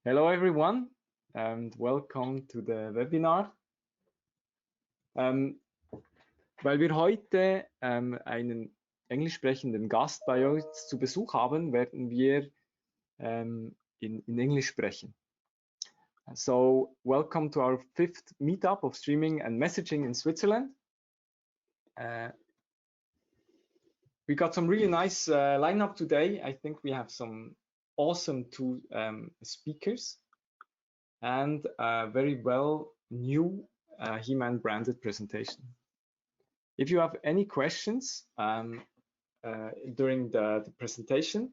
Hello everyone and welcome to the Webinar. Weil wir heute einen englisch sprechenden Gast bei uns zu Besuch haben, werden wir in Englisch sprechen. So, welcome to our 5th meetup of streaming and messaging in Switzerland. We got some really nice lineup today. I think we have some awesome two speakers and a very well new He-Man branded presentation. If you have any questions during the presentation,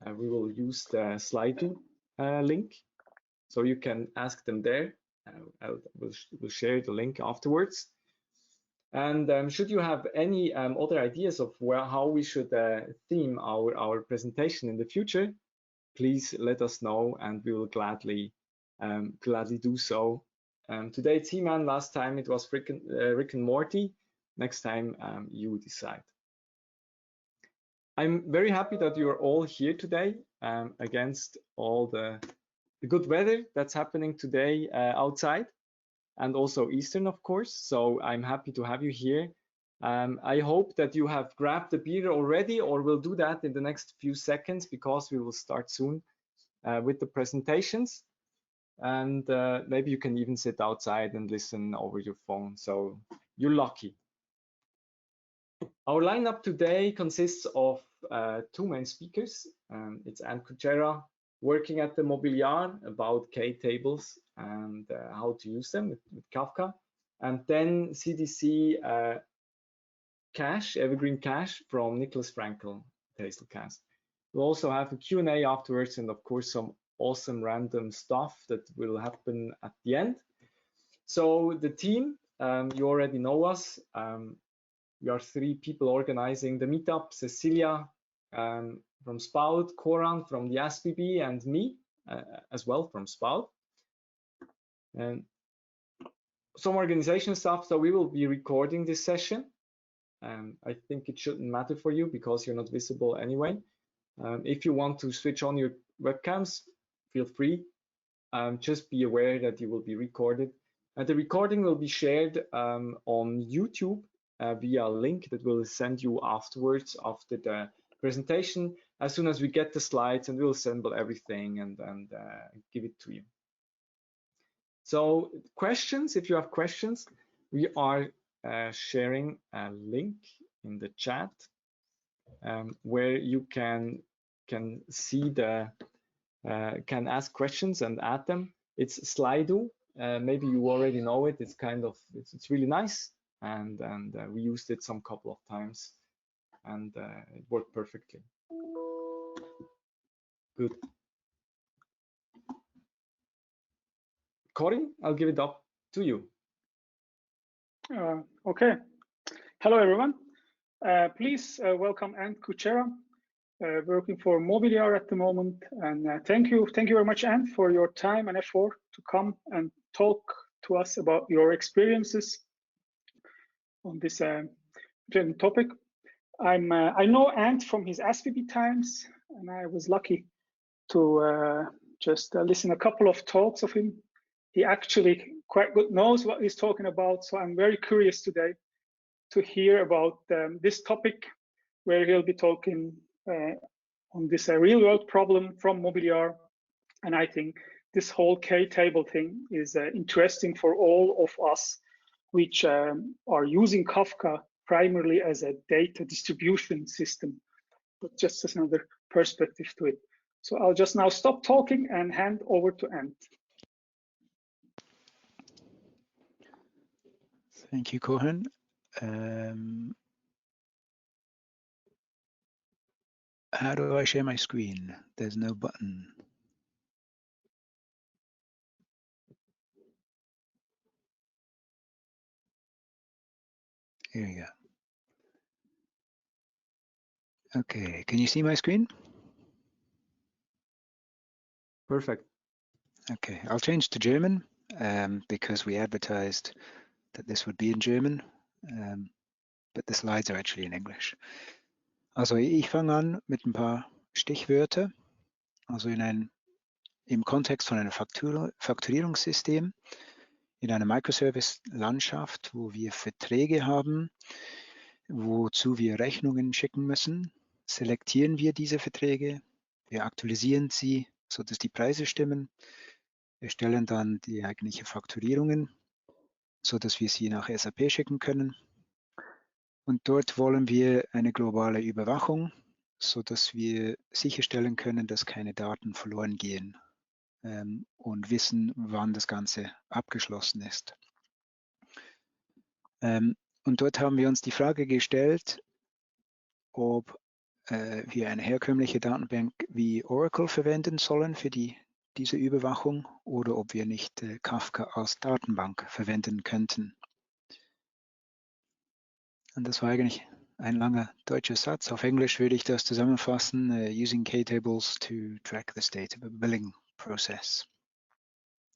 we will use the slide link, so you can ask them there. We'll share the link afterwards. And should you have any other ideas of how we should theme our presentation in the future, please let us know and we will gladly do so. Today it's He-Man, last time it was Rick and Morty. Next time you decide. I'm very happy that you're all here today against all the good weather that's happening today outside, and also Eastern, of course. So I'm happy to have you here. I hope that you have grabbed the beer already, or will do that in the next few seconds, because we will start soon with the presentations. And maybe you can even sit outside and listen over your phone, so you're lucky. Our lineup today consists of two main speakers. It's Ant Kutschera, working at the Mobiliar, about K-tables and how to use them with Kafka. And then CDC Cache, Evergreen Cache from Nicolas Frankel, Hazelcast. We'll also have a Q&A afterwards, and of course some awesome random stuff that will happen at the end. So the team, you already know us. We are 3 people organizing the meetup: Cecilia from Spout, Koran from the SBB, and me as well from Spout. And some organization stuff. So we will be recording this session. I think it shouldn't matter for you because you're not visible anyway. If you want to switch on your webcams, feel free. Just be aware that you will be recorded. The recording will be shared on YouTube via a link that we'll send you afterwards, after the presentation, as soon as we get the slides, and we'll assemble everything and give it to you. So questions, if you have questions, we are sharing a link in the chat where you can see can ask questions and add them. It's Slido. Maybe you already know it. It's it's really nice, and we used it some couple of times, and it worked perfectly. Good. Cory, I'll give it up to you. Okay. Hello, everyone. Please welcome Ant Kutschera, working for Mobiliar at the moment. And thank you very much, Ant, for your time and effort to come and talk to us about your experiences on this topic. I know Ant from his SVB times, and I was lucky to just listen a couple of talks of him. He actually quite good knows what he's talking about, so I'm very curious today to hear about this topic, where he'll be talking on this real-world problem from Mobiliar. And I think this whole K-table thing is interesting for all of us, which are using Kafka primarily as a data distribution system, but just as another perspective to it. So I'll just now stop talking and hand over to Ant. Thank you, Kohan. How do I share my screen? There's no button. Here we go. Okay, can you see my screen? Perfect. Okay, I'll change to German because we advertised that this would be in German, but the slides are actually in English. Also ich fange an mit ein paar Stichwörter. Also in ein im Kontext von einem Fakturierungssystem in einer Microservice-Landschaft, wo wir Verträge haben, wozu wir Rechnungen schicken müssen, selektieren wir diese Verträge, wir aktualisieren sie, sodass die Preise stimmen, erstellen dann die eigentlichen Fakturierungen, sodass wir sie nach SAP schicken können. Und dort wollen wir eine globale Überwachung, sodass wir sicherstellen können, dass keine Daten verloren gehen und wissen, wann das Ganze abgeschlossen ist. Und dort haben wir uns die Frage gestellt, ob wir eine herkömmliche Datenbank wie Oracle verwenden sollen für diese Überwachung oder ob wir nicht Kafka als Datenbank verwenden könnten. Und das war eigentlich ein langer deutscher Satz. Auf Englisch würde ich das zusammenfassen, using K-Tables to track the state of a billing process.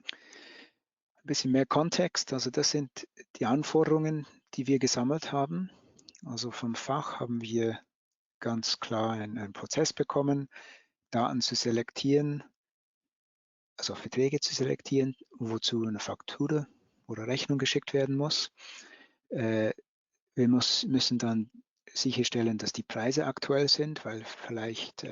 Ein bisschen mehr Kontext, also das sind die Anforderungen, die wir gesammelt haben. Also vom Fach haben wir ganz klar einen Prozess bekommen, Daten zu selektieren, also Verträge zu selektieren, wozu eine Faktura oder Rechnung geschickt werden muss. Wir müssen dann sicherstellen, dass die Preise aktuell sind, weil vielleicht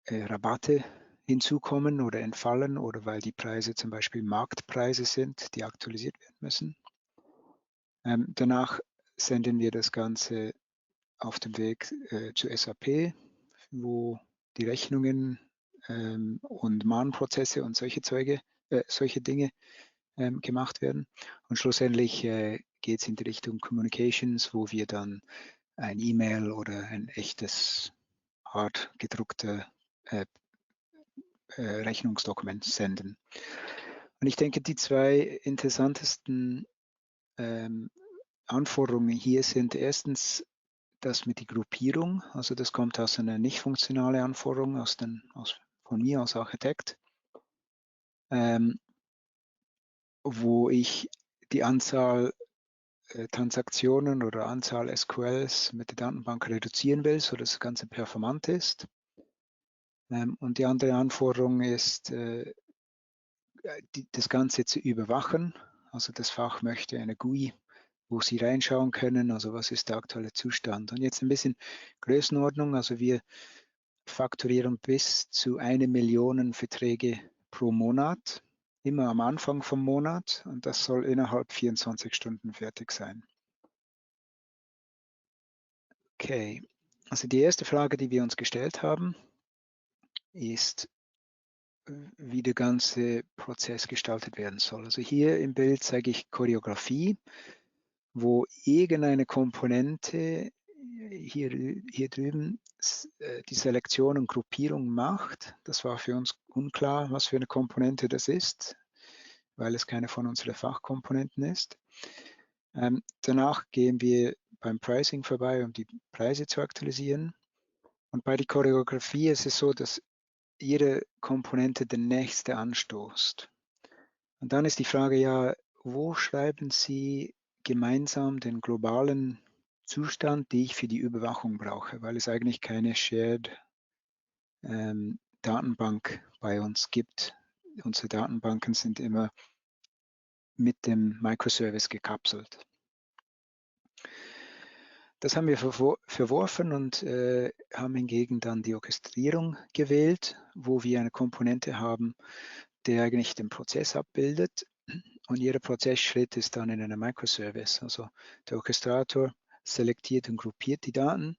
Rabatte hinzukommen oder entfallen oder weil die Preise zum Beispiel Marktpreise sind, die aktualisiert werden müssen. Danach senden wir das Ganze auf dem Weg zu SAP, wo die Rechnungen und Mahnprozesse und solche Dinge gemacht werden. Und schlussendlich geht es in die Richtung Communications, wo wir dann ein E-Mail oder ein echtes hart gedruckte Rechnungsdokument senden. Und ich denke, die zwei interessantesten Anforderungen hier sind erstens das mit der Gruppierung, also das kommt aus einer nicht funktionalen Anforderung von mir als Architekt, wo ich die Anzahl Transaktionen oder Anzahl SQLs mit der Datenbank reduzieren will, sodass das Ganze performant ist. Und die andere Anforderung ist, das Ganze zu überwachen. Also das Fach möchte eine GUI, wo Sie reinschauen können, also was ist der aktuelle Zustand. Und jetzt ein bisschen Größenordnung, also wir fakturieren bis zu 1 Million Verträge pro Monat, immer am Anfang vom Monat, und das soll innerhalb 24 Stunden fertig sein. Okay, also die erste Frage, die wir uns gestellt haben, ist, wie der ganze Prozess gestaltet werden soll. Also hier im Bild zeige ich Choreografie, wo irgendeine Komponente hier drüben die Selektion und Gruppierung macht. Das war für uns unklar, was für eine Komponente das ist, weil es keine von unseren Fachkomponenten ist. Danach gehen wir beim Pricing vorbei, um die Preise zu aktualisieren. Und bei der Choreografie ist es so, dass jede Komponente den nächste anstoßt. Und dann ist die Frage, ja, wo schreiben Sie gemeinsam den globalen Zustand, den ich für die Überwachung brauche, weil es eigentlich keine Shared Datenbank bei uns gibt. Unsere Datenbanken sind immer mit dem Microservice gekapselt. Das haben wir verworfen und haben hingegen dann die Orchestrierung gewählt, wo wir eine Komponente haben, der eigentlich den Prozess abbildet. Und jeder Prozessschritt ist dann in einem Microservice. Also der Orchestrator selektiert und gruppiert die Daten.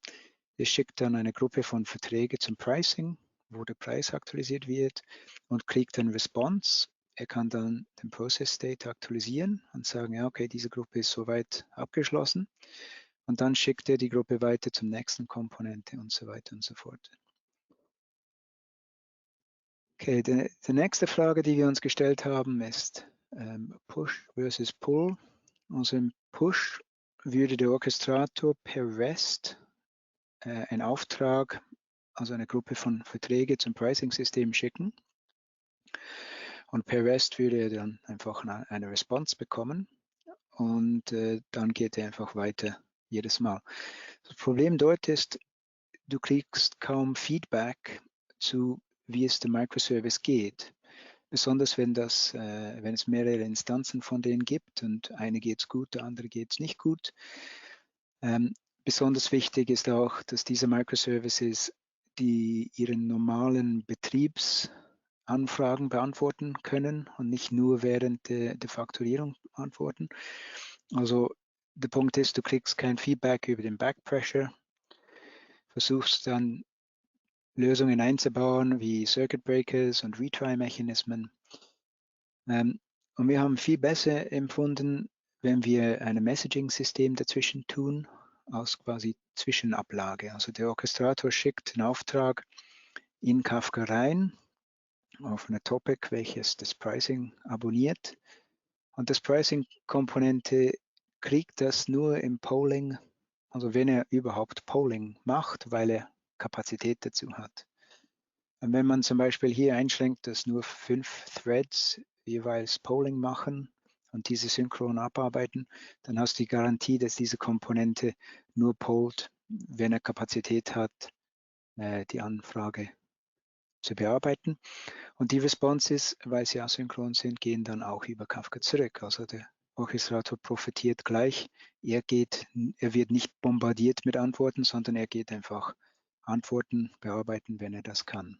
Er schickt dann eine Gruppe von Verträgen zum Pricing, wo der Preis aktualisiert wird, und kriegt einen Response. Er kann dann den Process State aktualisieren und sagen, ja, okay, diese Gruppe ist soweit abgeschlossen. Und dann schickt er die Gruppe weiter zum nächsten Komponente und so weiter und so fort. Okay, die nächste Frage, die wir uns gestellt haben, ist Push versus Pull. Also im Push würde der Orchestrator per REST einen Auftrag, also eine Gruppe von Verträgen zum Pricing-System schicken. Und per REST würde er dann einfach eine Response bekommen. Und dann geht er einfach weiter jedes Mal. Das Problem dort ist, du kriegst kaum Feedback zu wie es dem Microservice geht. Besonders wenn es mehrere Instanzen von denen gibt und eine geht es gut, der andere geht es nicht gut. Besonders wichtig ist auch, dass diese Microservices ihren normalen Betriebsanfragen beantworten können und nicht nur während der Fakturierung antworten. Also der Punkt ist, du kriegst kein Feedback über den Backpressure, versuchst dann Lösungen einzubauen wie Circuit Breakers und Retry-Mechanismen. Und wir haben viel besser empfunden, wenn wir ein Messaging-System dazwischen tun, als quasi Zwischenablage. Also der Orchestrator schickt den Auftrag in Kafka rein auf eine Topic, welches das Pricing abonniert. Und das Pricing-Komponente kriegt das nur im Polling, also wenn er überhaupt Polling macht, weil er Kapazität dazu hat. Und wenn man zum Beispiel hier einschränkt, dass nur 5 Threads jeweils Polling machen und diese synchron abarbeiten, dann hast du die Garantie, dass diese Komponente nur pollt, wenn er Kapazität hat, die Anfrage zu bearbeiten. Und die Responses, weil sie asynchron sind, gehen dann auch über Kafka zurück. Also der Orchestrator profitiert gleich. Er wird nicht bombardiert mit Antworten, sondern er geht einfach Antworten bearbeiten, wenn er das kann.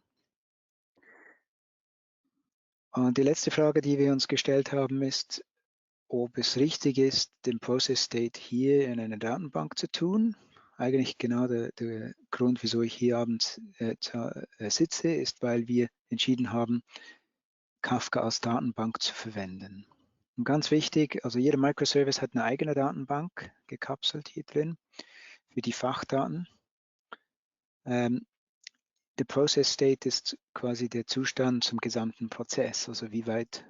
Und die letzte Frage, die wir uns gestellt haben, ist, ob es richtig ist, den Process State hier in einer Datenbank zu tun. Eigentlich genau der Grund, wieso ich hier abends sitze, ist, weil wir entschieden haben, Kafka als Datenbank zu verwenden. Und ganz wichtig, also jeder Microservice hat eine eigene Datenbank gekapselt hier drin für die Fachdaten. Der Process State ist quasi der Zustand zum gesamten Prozess, also wie weit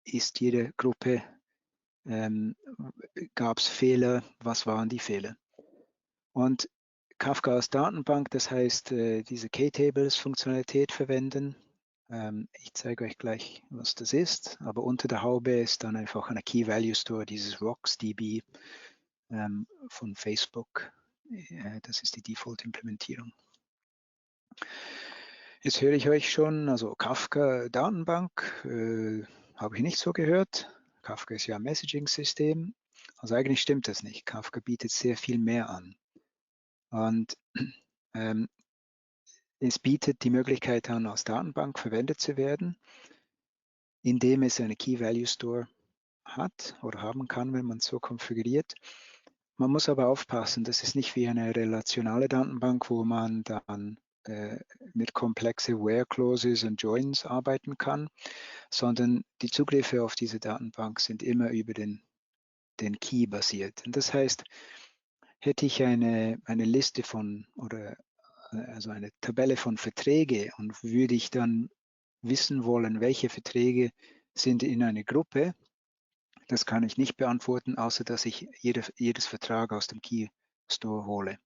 ist jede Gruppe, gab es Fehler, was waren die Fehler? Und Kafka als Datenbank, das heißt, diese K-Tables-Funktionalität verwenden. Ich zeige euch gleich, was das ist, aber unter der Haube ist dann einfach eine Key-Value-Store, dieses RocksDB von Facebook. Das ist die Default-Implementierung. Jetzt höre ich euch schon, also Kafka Datenbank, habe ich nicht so gehört. Kafka ist ja ein Messaging-System. Also eigentlich stimmt das nicht. Kafka bietet sehr viel mehr an. Und es bietet die Möglichkeit an, als Datenbank verwendet zu werden, indem es eine Key-Value-Store hat oder haben kann, wenn man es so konfiguriert. Man muss aber aufpassen, das ist nicht wie eine relationale Datenbank, wo man dann mit komplexe Where-Clauses und Joins arbeiten kann, sondern die Zugriffe auf diese Datenbank sind immer über den Key basiert. Und das heißt, hätte ich eine Liste von oder also eine Tabelle von Verträge und würde ich dann wissen wollen, welche Verträge sind in einer Gruppe, das kann ich nicht beantworten, außer dass ich jedes Vertrag aus dem Key Store hole.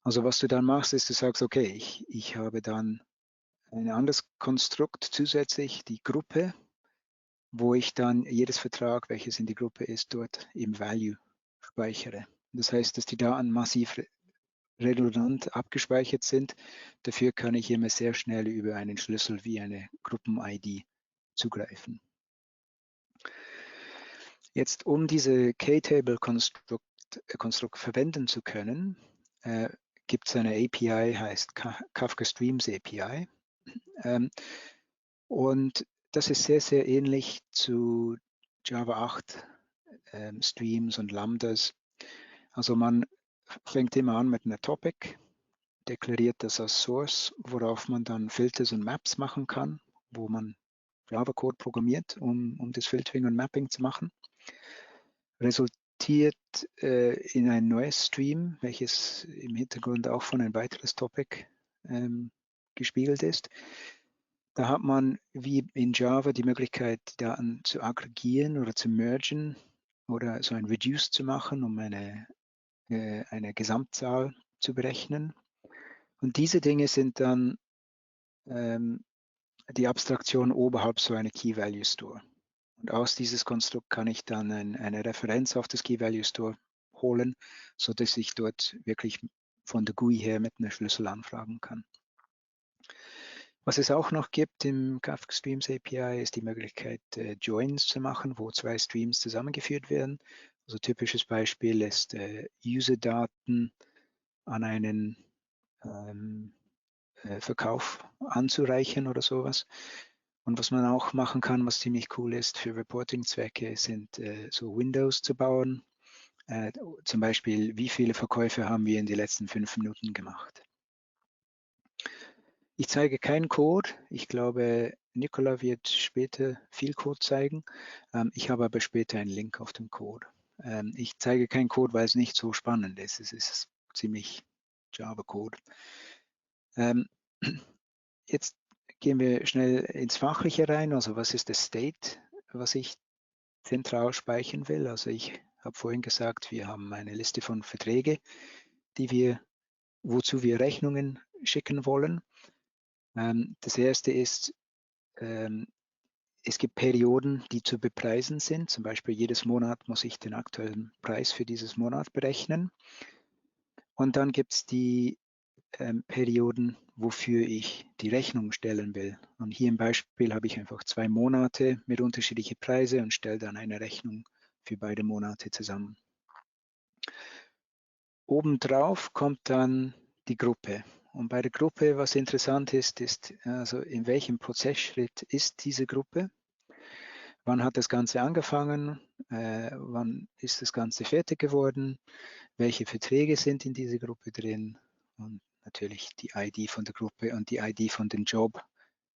Also was du dann machst, ist, du sagst, okay, ich habe dann ein anderes Konstrukt zusätzlich, die Gruppe, wo ich dann jedes Vertrag, welches in die Gruppe ist, dort im Value speichere. Das heißt, dass die Daten massiv redundant abgespeichert sind. Dafür kann ich immer sehr schnell über einen Schlüssel wie eine Gruppen-ID zugreifen. Jetzt, um diese K-Table-Konstrukt verwenden zu können, gibt es eine API, heißt Kafka Streams API. Und das ist sehr, sehr ähnlich zu Java 8 Streams und Lambdas. Also man fängt immer an mit einer Topic, deklariert das als Source, worauf man dann Filters und Maps machen kann, wo man Java-Code programmiert, um das Filtering und Mapping zu machen. Resultiert in ein neues Stream, welches im Hintergrund auch von ein weiteres Topic gespiegelt ist. Da hat man wie in Java die Möglichkeit, die Daten zu aggregieren oder zu mergen oder so ein Reduce zu machen, um eine Gesamtzahl zu berechnen. Und diese Dinge sind dann die Abstraktion oberhalb so einer Key-Value-Store. Und aus dieses Konstrukt kann ich dann eine Referenz auf das Key-Value-Store holen, sodass ich dort wirklich von der GUI her mit einer Schlüssel anfragen kann. Was es auch noch gibt im Kafka Streams API ist die Möglichkeit, Joins zu machen, wo zwei Streams zusammengeführt werden. Also typisches Beispiel ist User-Daten an einen Verkauf anzureichern oder sowas. Und was man auch machen kann, was ziemlich cool ist für Reporting-Zwecke, sind so Windows zu bauen. Zum Beispiel, wie viele Verkäufe haben wir in den letzten 5 Minuten gemacht? Ich zeige keinen Code. Ich glaube, Nicolas wird später viel Code zeigen. Ich habe aber später einen Link auf den Code. Ich zeige keinen Code, weil es nicht so spannend ist. Es ist ziemlich Java-Code. Jetzt gehen wir schnell ins Fachliche rein. Also was ist das State, was ich zentral speichern will? Also ich habe vorhin gesagt, wir haben eine Liste von Verträgen, wozu wir Rechnungen schicken wollen. Das erste ist, es gibt Perioden, die zu bepreisen sind. Zum Beispiel jedes Monat muss ich den aktuellen Preis für dieses Monat berechnen. Und dann gibt es die Perioden, wofür ich die Rechnung stellen will. Und hier im Beispiel habe ich einfach 2 Monate mit unterschiedlichen Preisen und stelle dann eine Rechnung für beide Monate zusammen. Obendrauf kommt dann die Gruppe. Und bei der Gruppe, was interessant ist, ist also in welchem Prozessschritt ist diese Gruppe? Wann hat das Ganze angefangen? Wann ist das Ganze fertig geworden? Welche Verträge sind in dieser Gruppe drin? Und natürlich die ID von der Gruppe und die ID von dem Job,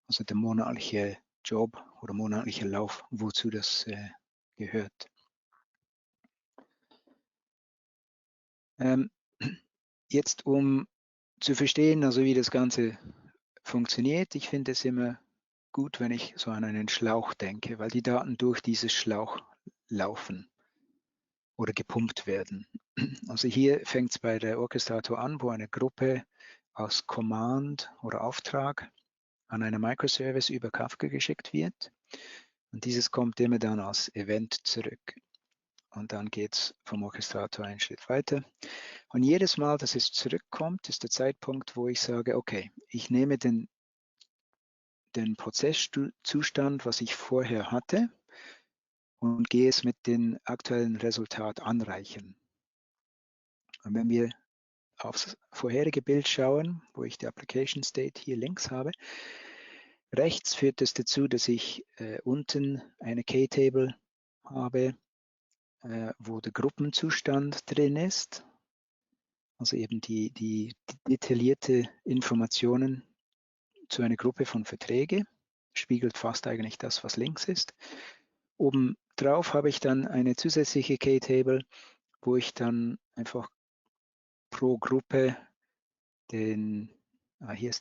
also der monatliche Job oder monatliche Lauf, wozu das gehört. Jetzt, um zu verstehen, also wie das Ganze funktioniert, ich finde es immer gut, wenn ich so an einen Schlauch denke, weil die Daten durch dieses Schlauch laufen oder gepumpt werden. Also hier fängt es bei der Orchestrator an, wo eine Gruppe aus Command oder Auftrag an einen Microservice über Kafka geschickt wird. Und dieses kommt immer dann als Event zurück. Und dann geht es vom Orchestrator einen Schritt weiter. Und jedes Mal, dass es zurückkommt, ist der Zeitpunkt, wo ich sage, okay, ich nehme den Prozesszustand, was ich vorher hatte, und gehe es mit dem aktuellen Resultat anreichern. Und wenn wir aufs vorherige Bild schauen, wo ich die Application State hier links habe, rechts führt es dazu, dass ich unten eine K-Table habe, wo der Gruppenzustand drin ist, also eben die detaillierte Informationen zu einer Gruppe von Verträgen, spiegelt fast eigentlich das, was links ist. Oben drauf habe ich dann eine zusätzliche K-Table, wo ich dann einfach pro Gruppe hier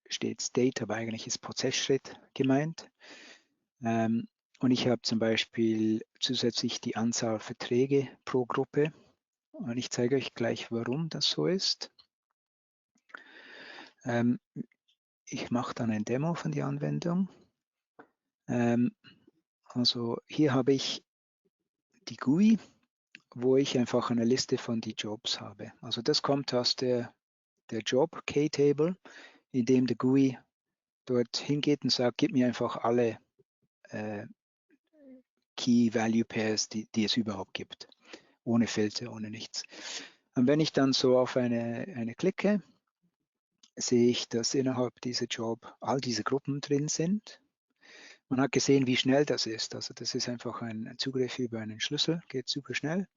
steht State, aber eigentlich ist Prozessschritt gemeint. Und ich habe zum Beispiel zusätzlich die Anzahl Verträge pro Gruppe. Und ich zeige euch gleich, warum das so ist. Ich mache dann ein Demo von der Anwendung. Also hier habe ich die GUI, wo ich einfach eine Liste von die Jobs habe. Also das kommt aus der Job K-Table, in dem der GUI dort hingeht und sagt, gib mir einfach alle Key Value Pairs, die es überhaupt gibt. Ohne Filter, ohne nichts. Und wenn ich dann so auf eine klicke, sehe ich, dass innerhalb dieser Job all diese Gruppen drin sind. Man hat gesehen, wie schnell das ist. Also das ist einfach ein Zugriff über einen Schlüssel, geht super schnell.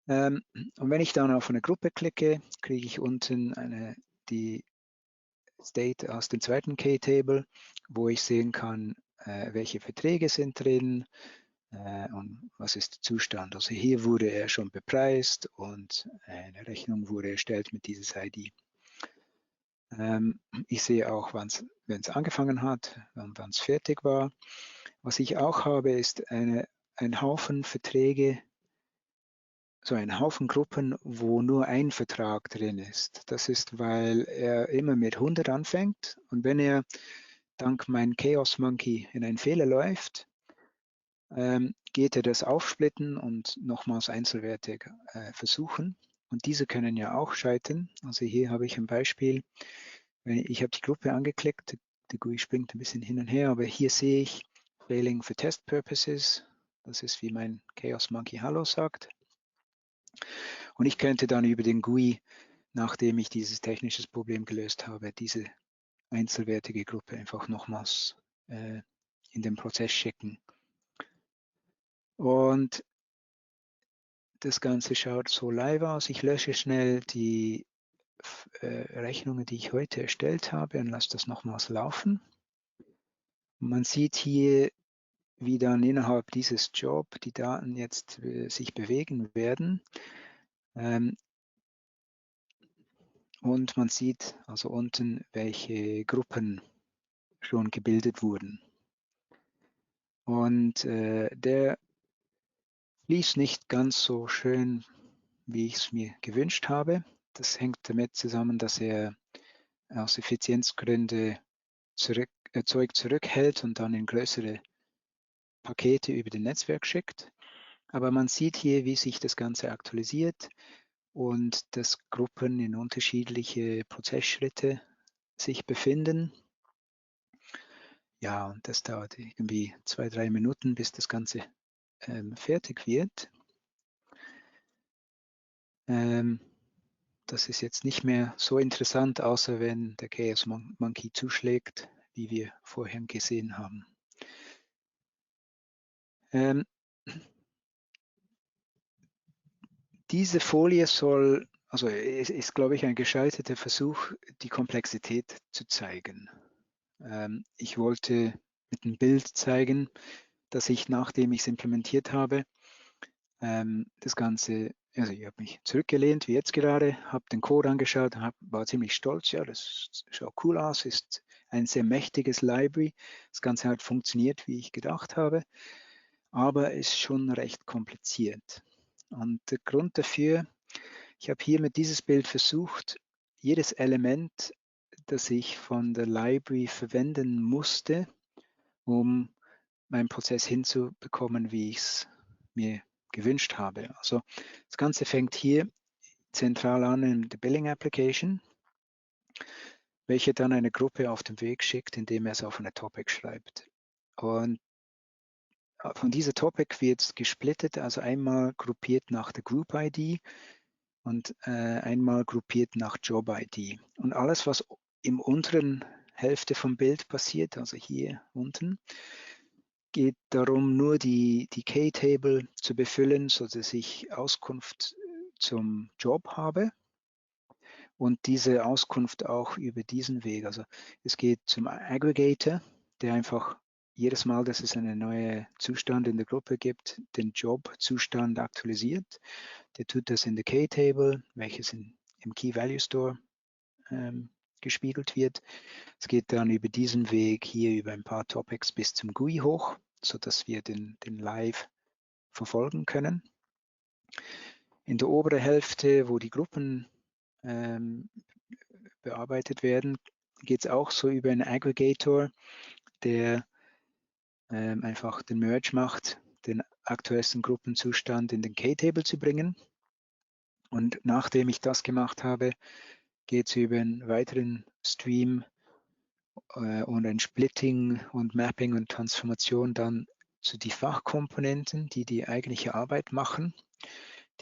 Und wenn ich dann auf eine Gruppe klicke, kriege ich unten die State aus dem zweiten K-Table, wo ich sehen kann, welche Verträge sind drin und was ist der Zustand. Also hier wurde er schon bepreist und eine Rechnung wurde erstellt mit dieser ID. Ich sehe auch, wenn es angefangen hat und wann es fertig war. Was ich auch habe, ist ein Haufen Verträge, so ein Haufen Gruppen, wo nur ein Vertrag drin ist. Das ist, weil er immer mit 100 anfängt und wenn er dank meinem Chaos Monkey in einen Fehler läuft, geht er das aufsplitten und nochmals einzelwertig versuchen. Und diese können ja auch scheitern. Also hier habe ich ein Beispiel, Ich habe die Gruppe angeklickt, die GUI springt ein bisschen hin und her, aber hier sehe ich Failing for Test Purposes. Das ist, wie mein Chaos Monkey Hallo sagt. Und ich könnte dann über den GUI, nachdem ich dieses technische Problem gelöst habe, diese einzelwertige Gruppe einfach nochmals in den Prozess schicken. Und das Ganze schaut so live aus. Ich lösche schnell die Rechnungen, die ich heute erstellt habe, und lasse das nochmals laufen. Man sieht hier, wie dann innerhalb dieses Job die Daten jetzt sich bewegen werden. Und man sieht also unten, welche Gruppen schon gebildet wurden. Und der fließt nicht ganz so schön, wie ich es mir gewünscht habe. Das hängt damit zusammen, dass er aus Effizienzgründen Zeug zurückhält und dann in größere Pakete über den Netzwerk schickt. Aber man sieht hier, wie sich das Ganze aktualisiert und dass Gruppen in unterschiedliche Prozessschritte sich befinden. Ja, und das dauert irgendwie 2-3 Minuten, bis das Ganze fertig wird. Das ist jetzt nicht mehr so interessant, außer wenn der Chaos Monkey zuschlägt, wie wir vorhin gesehen haben. Diese Folie soll, also es ist, glaube ich, ein gescheiterter Versuch, die Komplexität zu zeigen. Ich wollte mit einem Bild zeigen, dass ich, nachdem ich es implementiert habe, das Ganze, also ich habe mich zurückgelehnt, wie jetzt gerade, habe den Code angeschaut, war ziemlich stolz, ja, das schaut cool aus, ist ein sehr mächtiges Library. Das Ganze hat funktioniert, wie ich gedacht habe, aber ist schon recht kompliziert. Und der Grund dafür, ich habe hier mit dieses Bild versucht, jedes Element, das ich von der Library verwenden musste, um meinen Prozess hinzubekommen, wie ich es mir gewünscht habe. Also das Ganze fängt hier zentral an in der Billing Application, welche dann eine Gruppe auf den Weg schickt, indem er es auf eine Topic schreibt. Und von dieser Topic wird gesplittet, also einmal gruppiert nach der Group ID und einmal gruppiert nach Job ID. Und alles, was im unteren Hälfte vom Bild passiert, also hier unten, geht darum, nur die K-Table zu befüllen, sodass ich Auskunft zum Job habe und diese Auskunft auch über diesen Weg. Also es geht zum Aggregator, der einfach jedes Mal, dass es einen neuen Zustand in der Gruppe gibt, den Job-Zustand aktualisiert. Der tut das in der K-Table, welches im Key-Value-Store gespiegelt wird. Es geht dann über diesen Weg hier über ein paar Topics bis zum GUI hoch, sodass wir den Live verfolgen können. In der oberen Hälfte, wo die Gruppen bearbeitet werden, geht es auch so über einen Aggregator, der einfach den Merge macht, den aktuellsten Gruppenzustand in den K-Table zu bringen. Und nachdem ich das gemacht habe, geht es über einen weiteren Stream und ein Splitting und Mapping und Transformation dann zu die Fachkomponenten, die die eigentliche Arbeit machen.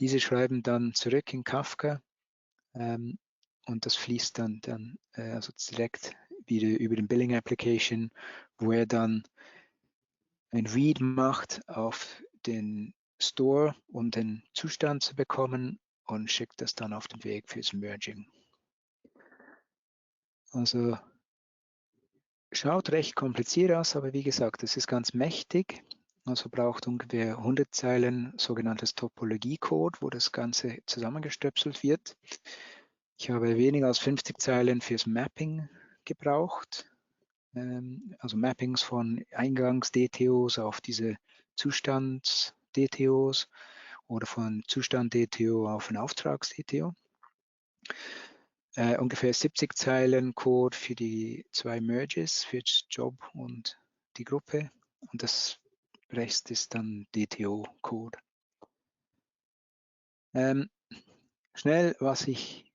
Diese schreiben dann zurück in Kafka und das fließt dann also direkt wieder über den Billing Application, wo er dann ein Read macht auf den Store, um den Zustand zu bekommen und schickt das dann auf den Weg fürs Merging. Also schaut recht kompliziert aus, aber wie gesagt, es ist ganz mächtig. Also braucht ungefähr 100 Zeilen sogenanntes Topologie-Code, wo das Ganze zusammengestöpselt wird. Ich habe weniger als 50 Zeilen fürs Mapping gebraucht. Also Mappings von Eingangs-DTOs auf diese Zustands-DTOs oder von Zustand-DTO auf ein Auftrags-DTO. Ungefähr 70 Zeilen Code für die 2 Merges, für das Job und die Gruppe. Und das Rest ist dann DTO-Code. Schnell, was ich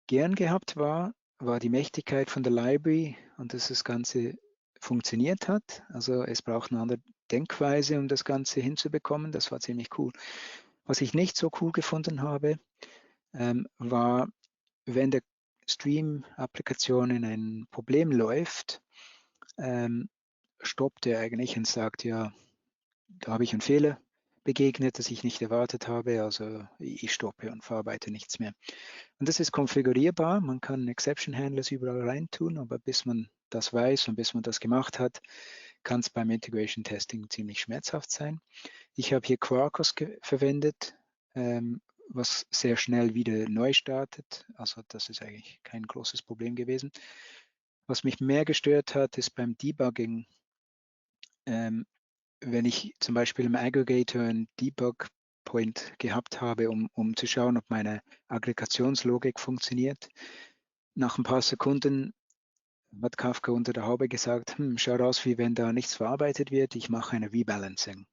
gern gehabt war, war die Mächtigkeit von der Library und dass das Ganze funktioniert hat. Also es braucht eine andere Denkweise, um das Ganze hinzubekommen. Das war ziemlich cool. Was ich nicht so cool gefunden habe, war, wenn der Stream-Applikation in ein Problem läuft, stoppt er eigentlich und sagt, ja, da habe ich einen Fehler begegnet, das ich nicht erwartet habe, also ich stoppe und verarbeite nichts mehr. Und das ist konfigurierbar, man kann Exception Handlers überall reintun, aber bis man das weiß und bis man das gemacht hat, kann es beim Integration Testing ziemlich schmerzhaft sein. Ich habe hier Quarkus verwendet, was sehr schnell wieder neu startet, also das ist eigentlich kein großes Problem gewesen. Was mich mehr gestört hat, ist beim Debugging, wenn ich zum Beispiel im Aggregator einen Debug-Point gehabt habe, um zu schauen, ob meine Aggregationslogik funktioniert. Nach ein paar Sekunden hat Kafka unter der Haube gesagt, schaut aus, wie wenn da nichts verarbeitet wird, ich mache eine Rebalancing.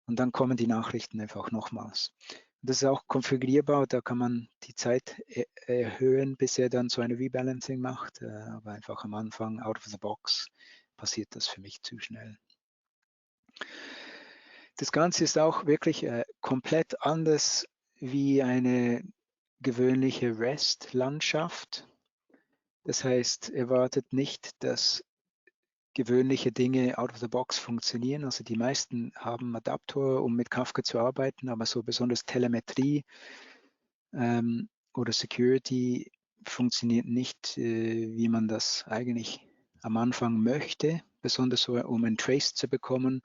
Und dann kommen die Nachrichten einfach nochmals. Das ist auch konfigurierbar, da kann man die Zeit erhöhen, bis er dann so eine Rebalancing macht. Aber einfach am Anfang, out of the box, passiert das für mich zu schnell. Das Ganze ist auch wirklich komplett anders wie eine gewöhnliche REST-Landschaft. Das heißt, erwartet nicht, dass gewöhnliche Dinge out of the box funktionieren. Also die meisten haben Adapter, um mit Kafka zu arbeiten, aber so besonders Telemetrie oder Security funktioniert nicht, wie man das eigentlich am Anfang möchte, besonders so, um ein Trace zu bekommen,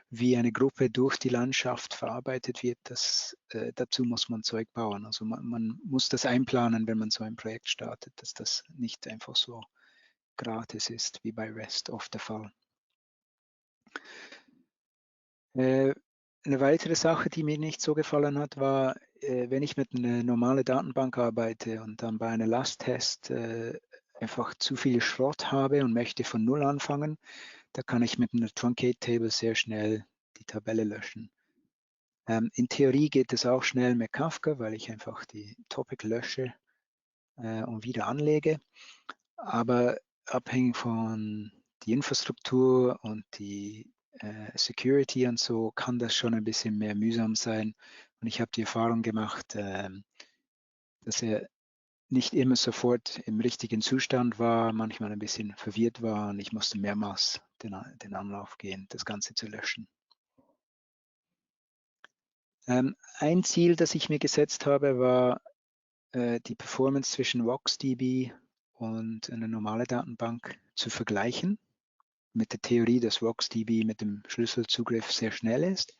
wie eine Gruppe durch die Landschaft verarbeitet wird. Dazu muss man Zeug bauen. Also man muss das einplanen, wenn man so ein Projekt startet, dass das nicht einfach so gratis ist, wie bei REST oft der Fall. Eine weitere Sache, die mir nicht so gefallen hat, war, wenn ich mit einer normalen Datenbank arbeite und dann bei einem Lasttest einfach zu viel Schrott habe und möchte von Null anfangen, da kann ich mit einer Truncate Table sehr schnell die Tabelle löschen. In Theorie geht es auch schnell mit Kafka, weil ich einfach die Topic lösche und wieder anlege. Aber abhängig von die Infrastruktur und die Security und so kann das schon ein bisschen mehr mühsam sein. Und ich habe die Erfahrung gemacht, dass er nicht immer sofort im richtigen Zustand war, manchmal ein bisschen verwirrt war und ich musste mehrmals den Anlauf gehen, das Ganze zu löschen. Ein Ziel, das ich mir gesetzt habe, war die Performance zwischen RocksDB und einer normalen Datenbank zu vergleichen, mit der Theorie, dass RocksDB mit dem Schlüsselzugriff sehr schnell ist.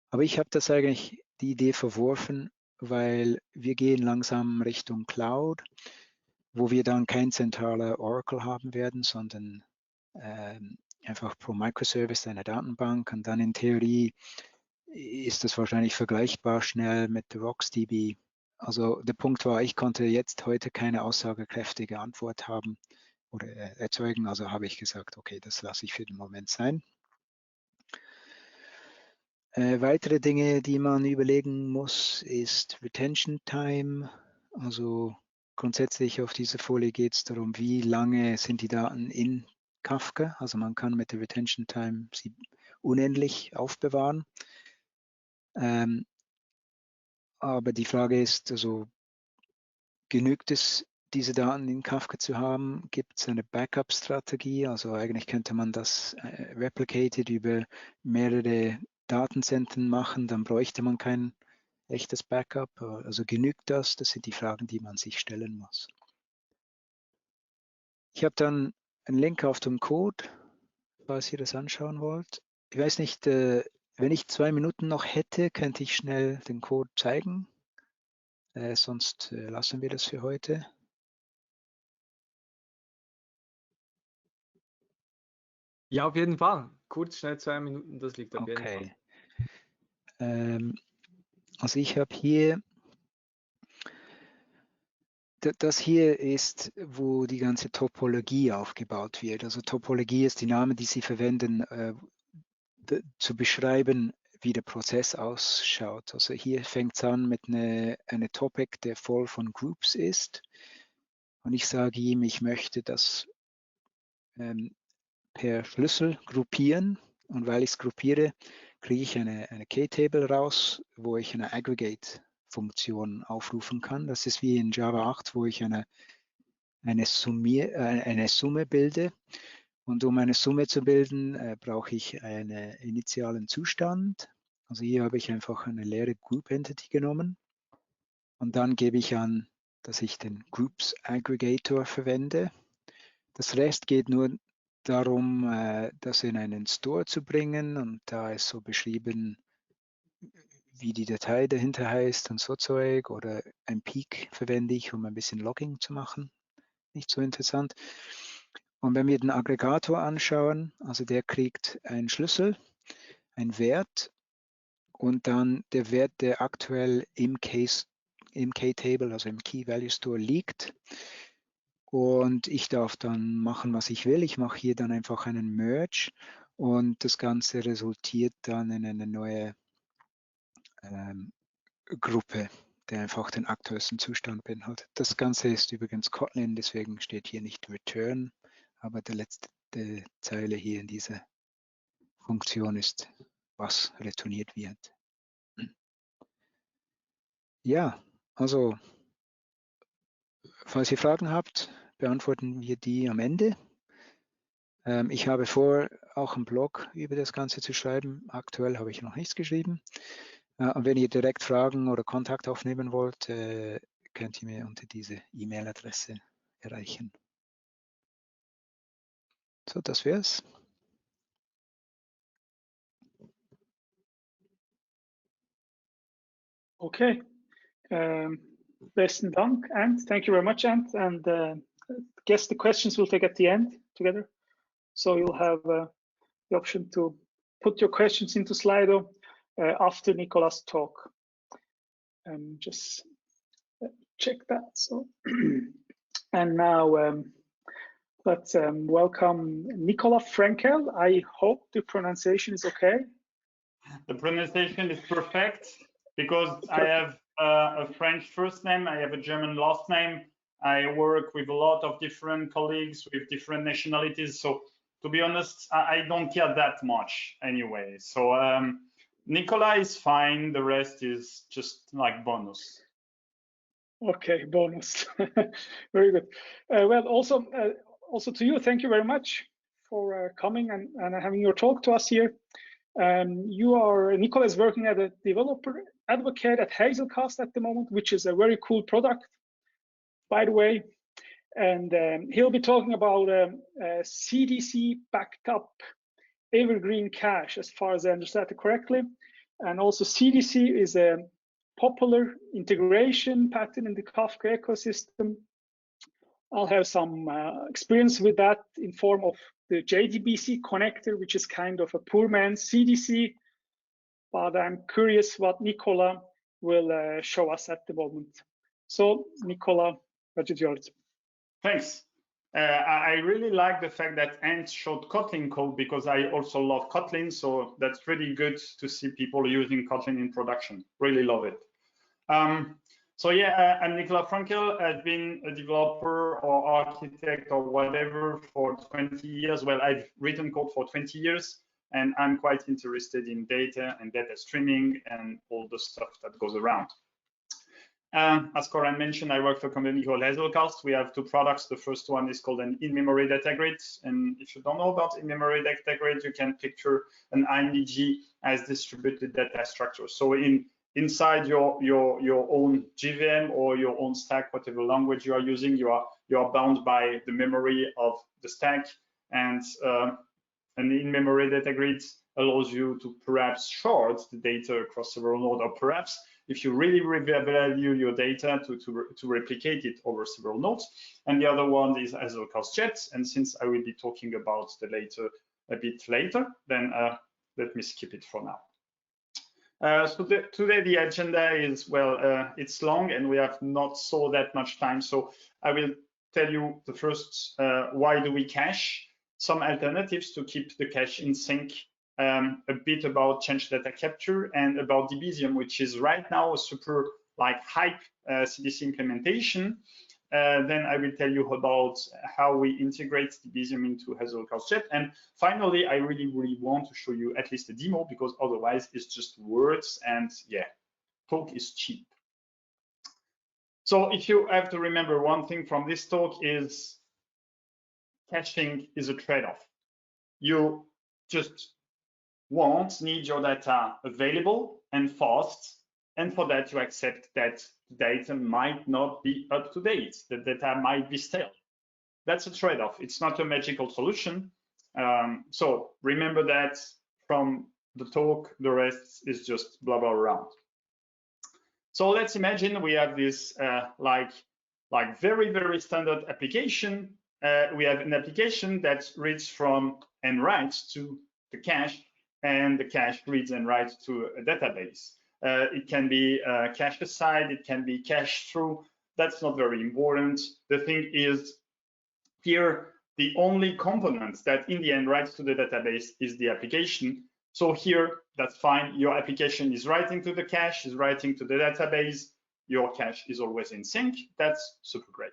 Aber ich habe das eigentlich die Idee verworfen, weil wir gehen langsam Richtung Cloud, wo wir dann kein zentraler Oracle haben werden, sondern einfach pro Microservice eine Datenbank und dann in Theorie ist das wahrscheinlich vergleichbar schnell mit RocksDB. Also der Punkt war, ich konnte jetzt heute keine aussagekräftige Antwort haben oder erzeugen, also habe ich gesagt, okay, das lasse ich für den Moment sein. Weitere Dinge, die man überlegen muss, ist Retention Time. Also grundsätzlich auf dieser Folie geht es darum, wie lange sind die Daten in Kafka. Also man kann mit der Retention Time sie unendlich aufbewahren. Aber die Frage ist, also genügt es, diese Daten in Kafka zu haben? Gibt es eine Backup-Strategie? Also eigentlich könnte man das replicated über mehrere Datenzentren machen, dann bräuchte man kein echtes Backup. Also genügt das? Das sind die Fragen, die man sich stellen muss. Ich habe dann einen Link auf dem Code, falls ihr das anschauen wollt. Ich weiß nicht, wenn ich 2 Minuten noch hätte, könnte ich schnell den Code zeigen. Sonst lassen wir das für heute. Ja, auf jeden Fall. Kurz, schnell 2 Minuten, das liegt auf jeden Fall. Also ich habe hier, das hier ist, wo die ganze Topologie aufgebaut wird. Also Topologie ist die Name, die Sie verwenden, zu beschreiben, wie der Prozess ausschaut. Also hier fängt es an mit einer Topic, der voll von Groups ist. und ich sage ihm, ich möchte das per Schlüssel gruppieren, und weil ich es gruppiere, kriege ich eine K-Table raus, wo ich eine Aggregate-Funktion aufrufen kann. Das ist wie in Java 8, wo ich eine Summe bilde. Und um eine Summe zu bilden, brauche ich einen initialen Zustand. Also hier habe ich einfach eine leere Group Entity genommen. Und dann gebe ich an, dass ich den Groups Aggregator verwende. Das Rest geht nur darum, das in einen Store zu bringen, und da ist so beschrieben, wie die Datei dahinter heißt und so Zeug, oder ein Peak verwende ich, um ein bisschen Logging zu machen. Nicht so interessant. Und wenn wir den Aggregator anschauen, also der kriegt einen Schlüssel, einen Wert und dann der Wert, der aktuell im K-Table, also im Key Value Store liegt. Und ich darf dann machen, was ich will. Ich mache hier dann einfach einen Merge und das Ganze resultiert dann in eine neue Gruppe, der einfach den aktuellsten Zustand beinhaltet. Das Ganze ist übrigens Kotlin, deswegen steht hier nicht Return, aber die letzte Zeile hier in dieser Funktion ist, was retourniert wird. Ja, also falls ihr Fragen habt, beantworten wir die am Ende. Ich habe vor, auch einen Blog über das Ganze zu schreiben. Aktuell habe ich noch nichts geschrieben. Und wenn ihr direkt Fragen oder Kontakt aufnehmen wollt, könnt ihr mir unter diese E-Mail-Adresse erreichen. So, das wär's. Okay. Besten Dank, Ant. Thank you very much, Ant. And guess the questions we'll take at the end together. So you'll have the option to put your questions into Slido after Nicolas' talk. Just check that. So, and now let's welcome Nicolas Frankel. I hope the pronunciation is okay. The pronunciation is perfect because I have a French first name, I have a German last name. I work with a lot of different colleagues with different nationalities. So to be honest, I don't care that much anyway. So Nicolas is fine. The rest is just like bonus. Okay, bonus. Very good. Well, also to you, thank you very much for coming and having your talk to us here. Nicolas is working as a developer advocate at Hazelcast at the moment, which is a very cool product, by the way. And he'll be talking about CDC backed up evergreen cache, as far as I understand it correctly. And also CDC is a popular integration pattern in the Kafka ecosystem. I'll have some experience with that in form of the JDBC connector, which is kind of a poor man's CDC. But I'm curious what Nicolas will show us at the moment. So, Nicolas, what is yours? Thanks. I really like the fact that Ant showed Kotlin code because I also love Kotlin. So that's really good to see people using Kotlin in production. Really love it. So yeah, I'm Nicolas Frankel. I've been a developer or architect or whatever for 20 years. Well, I've written code for 20 years, and I'm quite interested in data and data streaming and all the stuff that goes around. As Coran mentioned, I work for a company called Hazelcast. We have two products. The first one is called an in-memory data grid. And if you don't know about in-memory data grid, you can picture an IMDG as distributed data structure. So inside your own JVM or your own stack, whatever language you are using, you are bound by the memory of the stack. And an in-memory data grid allows you to perhaps shard the data across several nodes, or perhaps if you really value your data to replicate it over several nodes. And the other one is Hazelcast Jet. And since I will be talking about the later a bit later, then let me skip it for now. So today the agenda is, well, it's long and we have not so that much time. So I will tell you the first, why do we cache? Some alternatives to keep the cache in sync, a bit about change data capture, and about Debezium, which is right now a super like hype CDC implementation. Then I will tell you about how we integrate Debezium into Hazelcast Jet. And finally, I really want to show you at least a demo, because otherwise it's just words, and yeah, talk is cheap. So if you have to remember one thing from this talk is caching is a trade-off. You just need your data available and fast, and for that you accept that the data might not be up to date, the data might be stale. That's a trade-off. It's not a magical solution. So remember that from the talk, the rest is just blah blah around. So let's imagine we have this like very standard application. We have an application that reads from and writes to the cache, and the cache reads and writes to a database. It can be cache aside, it can be cache through. That's not very important. The thing is, here, the only component that in the end writes to the database is the application. So here, that's fine. Your application is writing to the cache, is writing to the database. Your cache is always in sync. That's super great.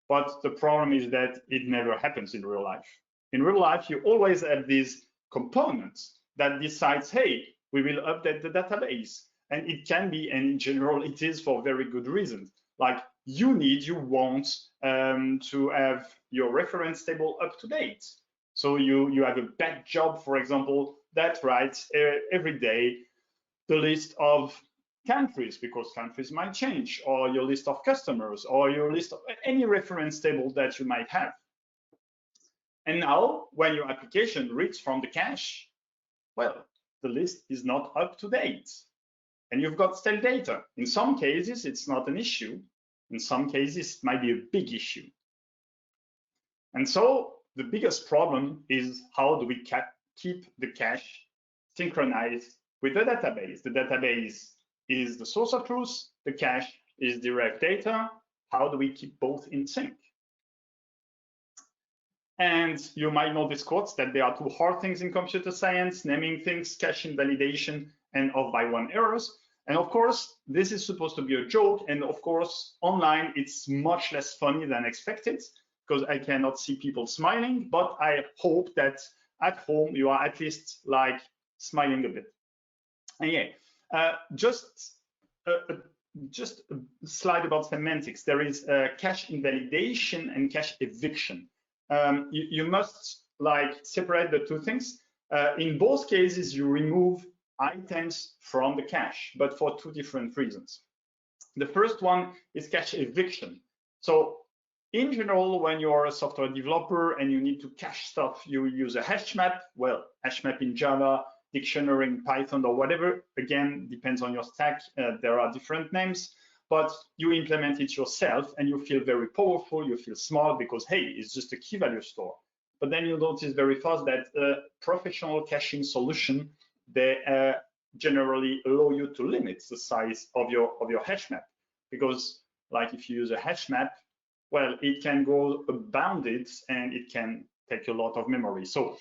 But the problem is that it never happens in real life. In real life, you always have these components that decides, hey, we will update the database. And it can be, and in general, it is for very good reasons. Like you want to have your reference table up to date. So you have a bad job, for example, that writes every day the list of countries, because countries might change, or your list of customers, or your list of any reference table that you might have. And now, when your application reads from the cache, well, the list is not up to date, and you've got stale data. In some cases, it's not an issue. In some cases, it might be a big issue. And so the biggest problem is, how do we keep the cache synchronized with the database? The database is the source of truth, the cache is direct data. How do we keep both in sync? And you might know these quotes that there are two hard things in computer science: naming things, cache invalidation, and off-by-one errors. And of course, this is supposed to be a joke. And of course, online, it's much less funny than expected, because I cannot see people smiling. But I hope that at home, you are at least like smiling a bit. And yeah, just a slide about semantics. There is cache invalidation and cache eviction. You must like separate the two things. In both cases, you remove items from the cache, but for two different reasons. The first one is cache eviction. So in general, when you are a software developer and you need to cache stuff, you use a hash map. Well, hash map in Java, dictionary in Python, or whatever. Again, depends on your stack. There are different names, but you implement it yourself and you feel very powerful. You feel smart because, hey, it's just a key value store. But then you notice very fast that professional caching solution, they generally allow you to limit the size of your hash map, because like if you use a hash map, well, it can go bounded and it can take a lot of memory. So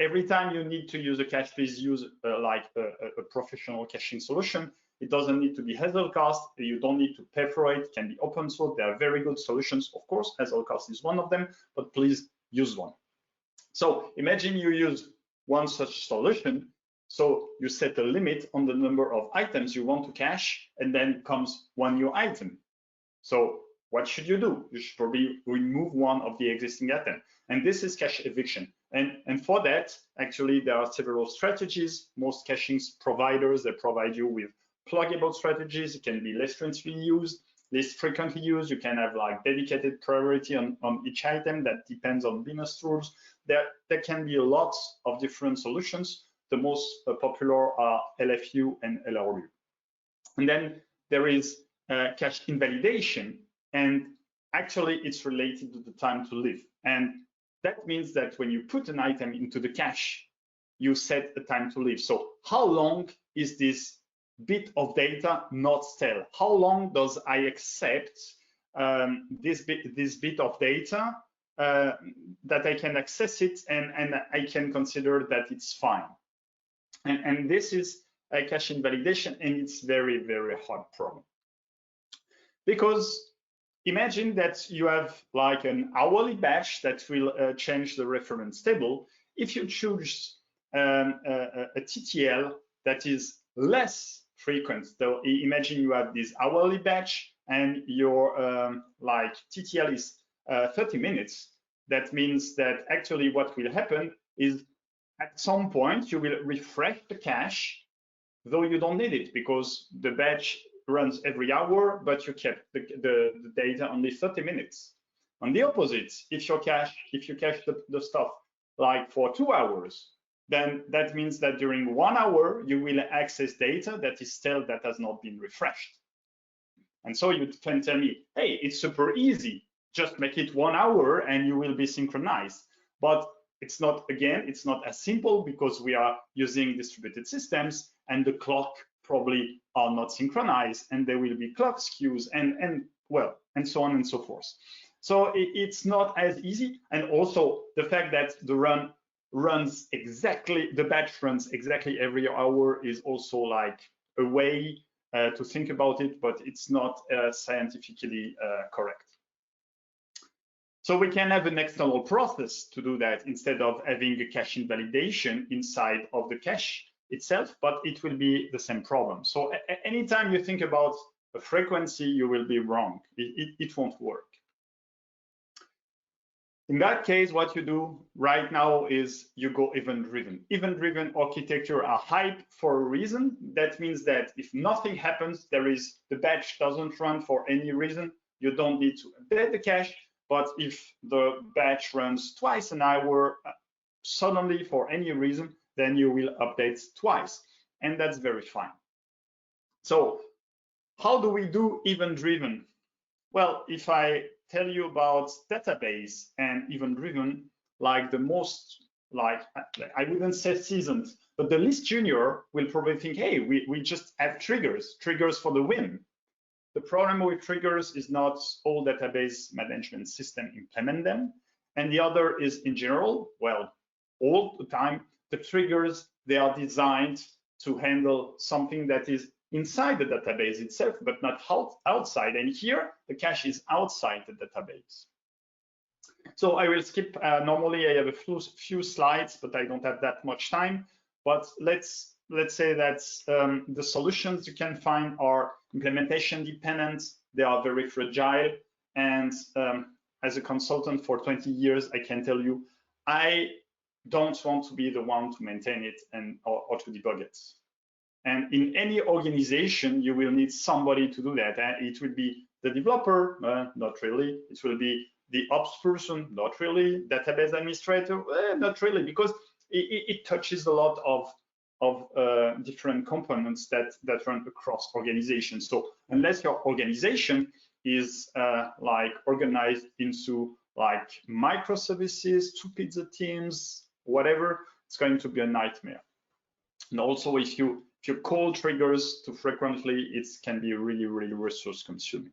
every time you need to use a cache, please use like a professional caching solution. It doesn't need to be Hazelcast. You don't need to pay for it. It can be open source. There are very good solutions. Of course, Hazelcast is one of them, but please use one. So imagine you use one such solution. So you set a limit on the number of items you want to cache, and then comes one new item. So what should you do? You should probably remove one of the existing items. And this is cache eviction. And for that, actually, there are several strategies. Most caching providers, they provide you with pluggable strategies. It can be less frequently used, least frequently used. You can have like dedicated priority on each item. That depends on business rules. There can be a lot of different solutions. The most popular are LFU and LRU. And then there is cache invalidation, and actually it's related to the time to live. And that means that when you put an item into the cache, you set a time to live. So how long is this bit of data not stale? How long does I accept this bit of data that I can access it and I can consider that it's fine? And this is a cache invalidation, and it's very, very hard problem. Because imagine that you have like an hourly batch that will change the reference table. If you choose a TTL that is less frequent, so imagine you have this hourly batch and your like TTL is 30 minutes. That means that actually what will happen is at some point you will refresh the cache, though you don't need it because the batch runs every hour, but you kept the data only 30 minutes. On the opposite, if you cache the stuff like for 2 hours, then that means that during 1 hour you will access data that is still that has not been refreshed. And so you can tell me, hey, it's super easy, just make it 1 hour and you will be synchronized. But it's not, again, it's not as simple because we are using distributed systems and the clock probably are not synchronized and there will be clock skews and so on and so forth. So it's not as easy. And also the fact that the batch runs exactly every hour is also like a way to think about it, but it's not scientifically correct. So we can have an external process to do that instead of having a cache invalidation inside of the cache itself, but it will be the same problem. So anytime you think about a frequency, you will be wrong. It won't work. In that case, what you do right now is you go event-driven. Event-driven architecture are hype for a reason. That means that if nothing happens, the batch doesn't run for any reason, you don't need to embed the cache. But if the batch runs twice an hour, suddenly for any reason, then you will update twice. And that's very fine. So how do we do event-driven? Well, if I tell you about database and event-driven, like the most, like I wouldn't say seasoned, but the least junior will probably think, hey, we just have triggers for the win. The problem with triggers is not all database management system implement them. And the other is in general, well, all the time, the triggers, they are designed to handle something that is inside the database itself, but not outside. And here, the cache is outside the database. So I will skip, normally I have a few slides, but I don't have that much time. But let's say that the solutions you can find are implementation dependent, they are very fragile. And as a consultant for 20 years, I can tell you, I don't want to be the one to maintain it or to debug it. And in any organization, you will need somebody to do that. It will be the developer, not really. It will be the ops person, not really. Database administrator, not really, because it touches a lot of different components that run across organizations. So unless your organization is like organized into like microservices, 2 pizza teams, whatever, it's going to be a nightmare. And also if you call triggers too frequently, it can be really, really resource consuming.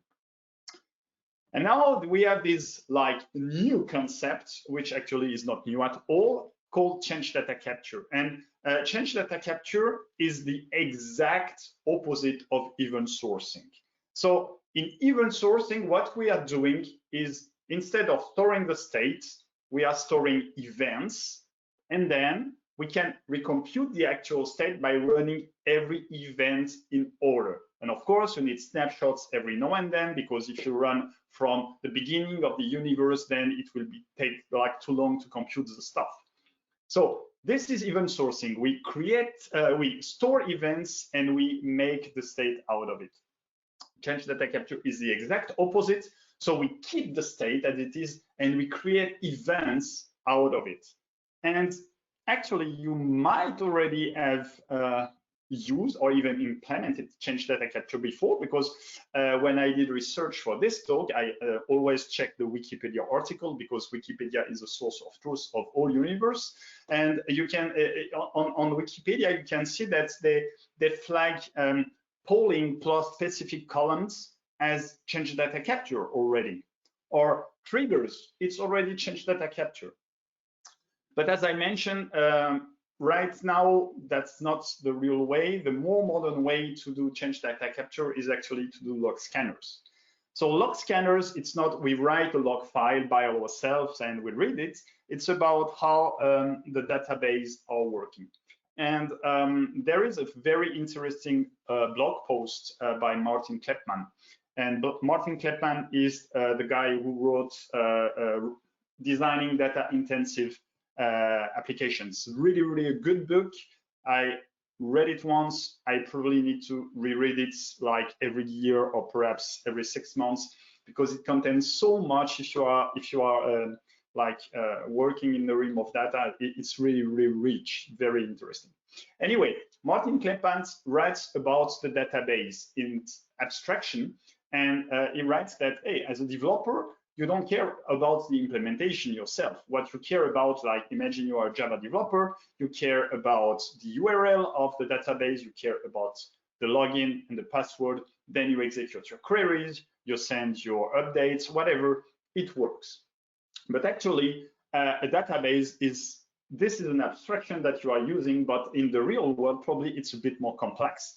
And now we have this like new concept, which actually is not new at all, called change data capture. And change data capture is the exact opposite of event sourcing. So in event sourcing, what we are doing is instead of storing the state, we are storing events, and then we can recompute the actual state by running every event in order. And of course, you need snapshots every now and then, because if you run from the beginning of the universe, then it will take like too long to compute the stuff. So this is event sourcing. We we store events and we make the state out of it. Change data capture is the exact opposite. So we keep the state as it is and we create events out of it. And actually, you might already have used or even implemented change data capture before, because when I did research for this talk, I always check the Wikipedia article, because Wikipedia is a source of truth of all universe. And you can, on Wikipedia, you can see that they flag polling plus specific columns as change data capture already, or triggers, it's already change data capture. But as I mentioned, right now, that's not the real way. The more modern way to do change data capture is actually to do log scanners. So log scanners, it's not we write a log file by ourselves and we read it. It's about how the database are working. And there is a very interesting blog post by Martin Kleppmann. And Martin Kleppmann is the guy who wrote Designing Data Intensive Applications. Really, really a good book. I read it once. I probably need to reread it like every year or perhaps every 6 months, because it contains so much. If you are working in the realm of data, it's really, really rich, very interesting. Anyway, Martin Kleppmann writes about the database in abstraction, and he writes that, hey, as a developer, you don't care about the implementation yourself. What you care about, like imagine you are a Java developer, you care about the URL of the database, you care about the login and the password, then you execute your queries, you send your updates, whatever, it works. But actually, a database this is an abstraction that you are using, but in the real world, probably it's a bit more complex.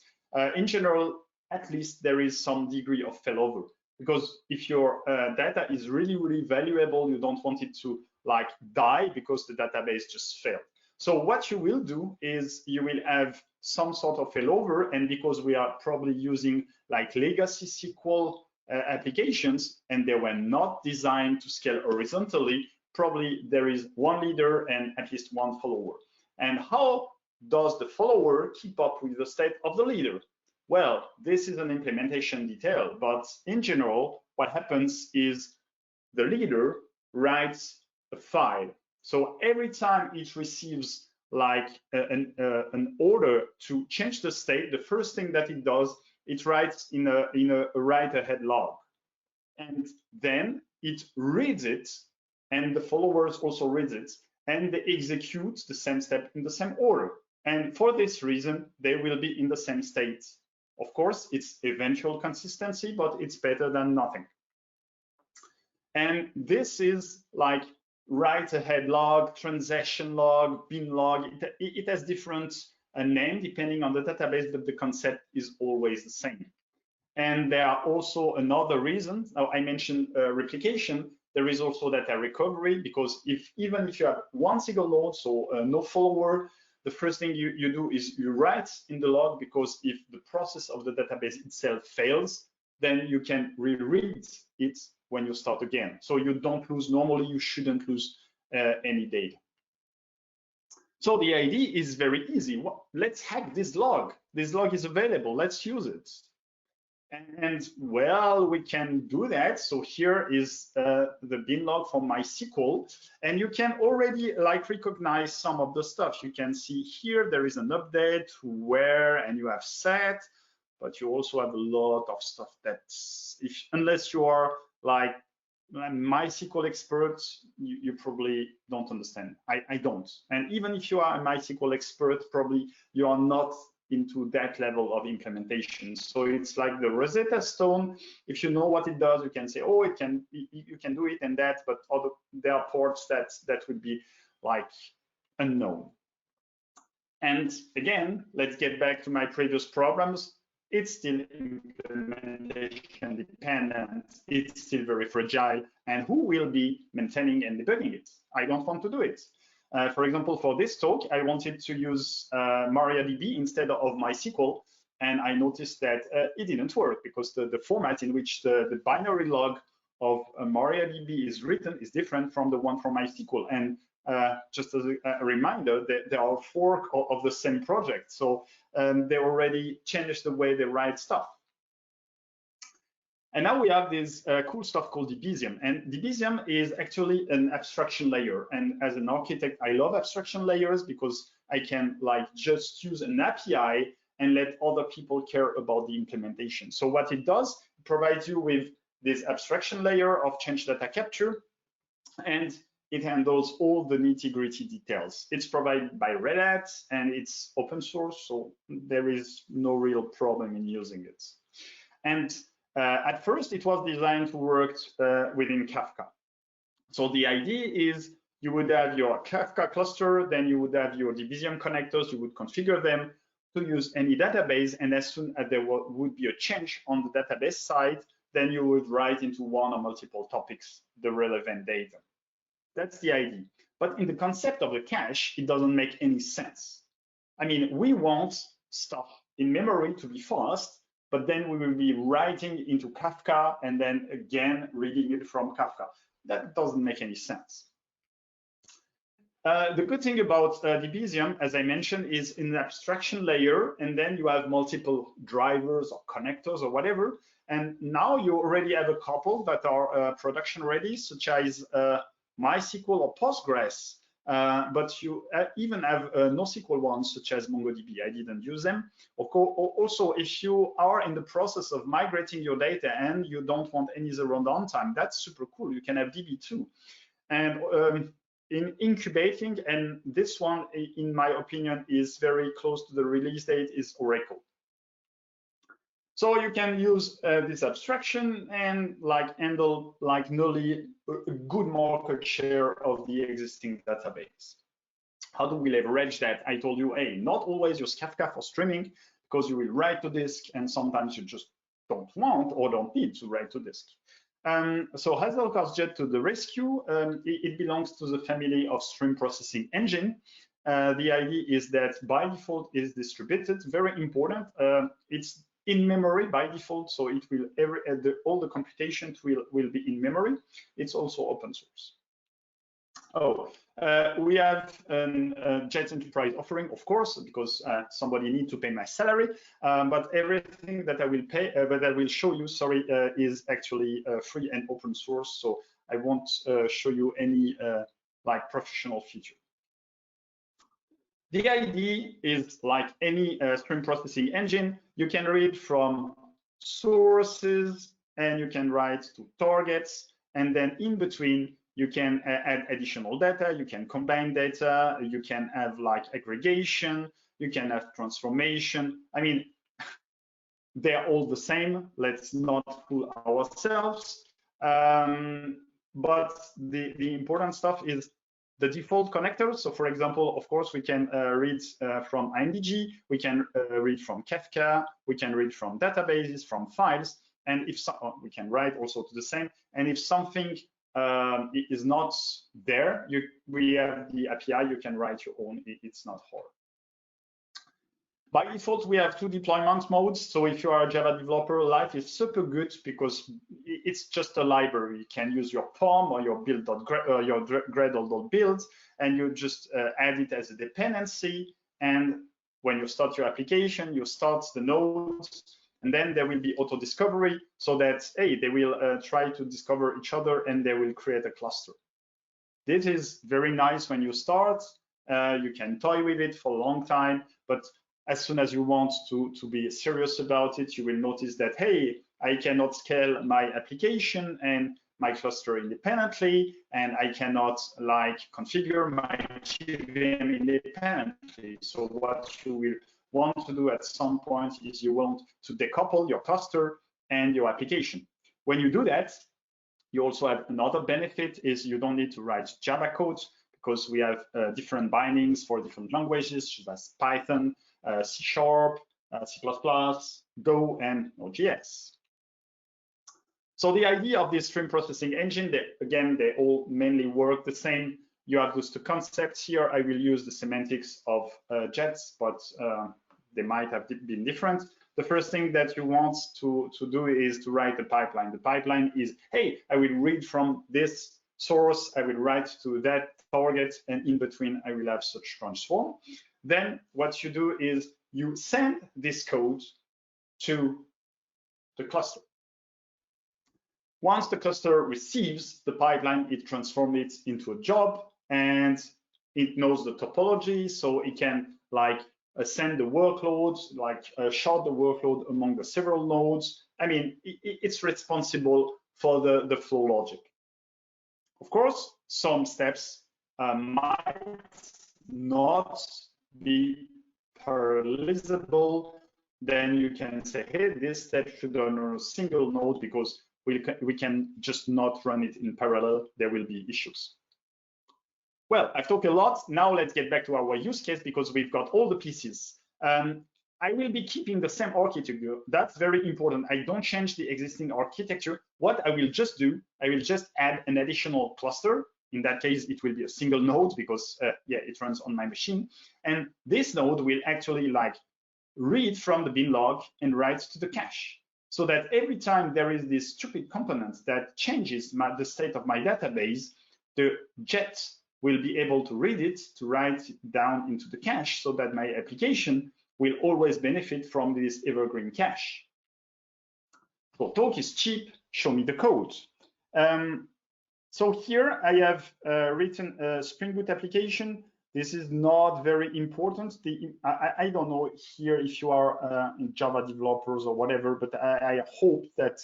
In general, at least there is some degree of failover. Because if your data is really, really valuable, you don't want it to like die because the database just failed. So what you will do is you will have some sort of failover, and because we are probably using like legacy SQL applications and they were not designed to scale horizontally, probably there is one leader and at least one follower. And how does the follower keep up with the state of the leader? Well, this is an implementation detail, but in general, what happens is the leader writes a file. So every time it receives like an order to change the state, the first thing that it does, it writes in a write-ahead log. And then it reads it, and the followers also read it, and they execute the same step in the same order. And for this reason, they will be in the same state. Of course, it's eventual consistency, but it's better than nothing. And this is like write-ahead log, transaction log, bin log. It has different name depending on the database, but the concept is always the same. And there are also another reason. Now, I mentioned replication. There is also data recovery, because even if you have one single node, so no follower, the first thing you do is you write in the log, because if the process of the database itself fails, then you can reread it when you start again. So you don't lose, normally you shouldn't lose any data. So the idea is very easy. Let's hack this log. This log is available, let's use it. And well, we can do that. So here is the bin log from MySQL, and you can already like recognize some of the stuff. You can see here there is an update, where, and you have set, but you also have a lot of stuff that unless you are like a MySQL expert, you probably don't understand. I don't. And even if you are a MySQL expert, probably you are not into that level of implementation. So it's like the Rosetta Stone. If you know what it does, you can say, oh, you can do it and that, but there are parts that would be like unknown. And again, let's get back to my previous problems. It's still implementation dependent. It's still very fragile. And who will be maintaining and debugging it? I don't want to do it. For example, for this talk, I wanted to use MariaDB instead of MySQL, and I noticed that it didn't work, because the format in which the binary log of MariaDB is written is different from the one from MySQL. And just as a reminder, there are 4 of the same project, so they already changed the way they write stuff. And now we have this cool stuff called Debezium. And Debezium is actually an abstraction layer. And as an architect, I love abstraction layers, because I can like just use an API and let other people care about the implementation. So what it does, it provides you with this abstraction layer of change data capture, and it handles all the nitty-gritty details. It's provided by Red Hat, and it's open source, so there is no real problem in using it. And at first, it was designed to work within Kafka. So the idea is you would have your Kafka cluster, then you would have your Debezium connectors, you would configure them to use any database, and as soon as there would be a change on the database side, then you would write into one or multiple topics the relevant data. That's the idea. But in the concept of the cache, it doesn't make any sense. I mean, we want stuff in memory to be fast, but then we will be writing into Kafka and then again reading it from Kafka. That doesn't make any sense. The good thing about Debezium, as I mentioned, is in the abstraction layer, and then you have multiple drivers or connectors or whatever. And now you already have a couple that are production ready, such as MySQL or Postgres. But you even have NoSQL ones, such as MongoDB. I didn't use them. Also, if you are in the process of migrating your data and you don't want any zero downtime, that's super cool. You can have DB2. And in incubating, and this one, in my opinion, is very close to the release date, is Oracle. So you can use this abstraction and handle nearly a good market share of the existing database. How do we leverage that? I told you, hey, not always use Kafka for streaming, because you will write to disk, and sometimes you just don't want or don't need to write to disk. So Hazelcast Jet to the rescue. It belongs to the family of stream processing engine. The idea is that by default is distributed. Very important. It's in memory by default, so it will all the computations will be in memory. It's also open source. We have a Jet Enterprise offering, of course, because somebody needs to pay my salary. But everything that I will pay, that I will show you, sorry, is actually free and open source. So I won't show you any professional feature. The idea is like any stream processing engine, you can read from sources and you can write to targets, and then in between you can add additional data, you can combine data, you can have aggregation, you can have transformation. I mean, they're all the same. Let's not fool ourselves. But the important stuff is the default connectors. So for example, of course, we can read from IMDG, we can read from Kafka, we can read from databases, from files, and if we can write also to the same. And if something is not there, we have the API, you can write your own, it's not hard. By default, we have 2 deployment modes. So if you are a Java developer, life is super good because it's just a library. You can use your POM or your Gradle.build, and you just add it as a dependency. And when you start your application, you start the nodes, and then there will be auto discovery, so that, hey, they will try to discover each other and they will create a cluster. This is very nice when you start. You can toy with it for a long time, but as soon as you want to be serious about it, you will notice that, hey, I cannot scale my application and my cluster independently, and I cannot configure my JVM independently. So what you will want to do at some point is you want to decouple your cluster and your application. When you do that, you also have another benefit is you don't need to write Java code, because we have different bindings for different languages, such as Python, C#, C++, Go, and Node.js. So the idea of this stream processing engine, again, they all mainly work the same. You have those 2 concepts here. I will use the semantics of Jets, but they might have been different. The first thing that you want to do is to write a pipeline. The pipeline is, hey, I will read from this source, I will write to that target, and in between I will have such transform. Then what you do is you send this code to the cluster. Once the cluster receives the pipeline, it transforms it into a job, and it knows the topology, so it can send the workloads, shard the workload among the several nodes. I mean, it's responsible for the flow logic. Of course, some steps might not be parallelizable. Then you can say, hey, this step should run on a single node, because we can just not run it in parallel. There will be issues. Well, I've talked a lot. Now let's get back to our use case, because we've got all the pieces. I will be keeping the same architecture. That's very important. I don't change the existing architecture. What I will just do, I will just add an additional cluster. In that case, it will be a single node because yeah, it runs on my machine. And this node will actually like read from the bin log and write to the cache. So that every time there is this stupid component that changes the state of my database, the jet will be able to read it, to write it down into the cache so that my application will always benefit from this evergreen cache. So talk is cheap, show me the code. So here I have written a Spring Boot application. This is not very important. I don't know here if you are Java developers or whatever, but I hope that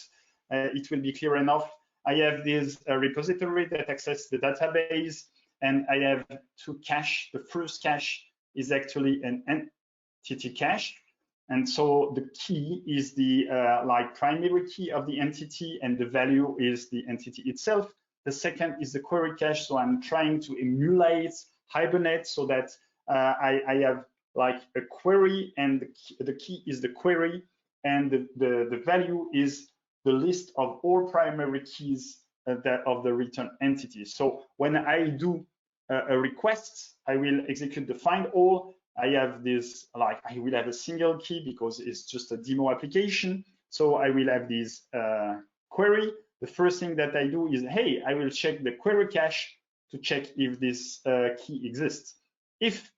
it will be clear enough. I have this repository that accesses the database, and I have two cache. The first cache is actually an entity cache. And so the key is the like primary key of the entity, and the value is the entity itself. The second is the query cache. So I'm trying to emulate Hibernate so that I have like a query, and the key is the query, and the value is the list of all primary keys of the return entity. So when I do a request, I will execute the find all. I have this, like, I will have a single key because it's just a demo application. So I will have this query. The first thing that I do is, hey, I will check the query cache to check if this key exists. If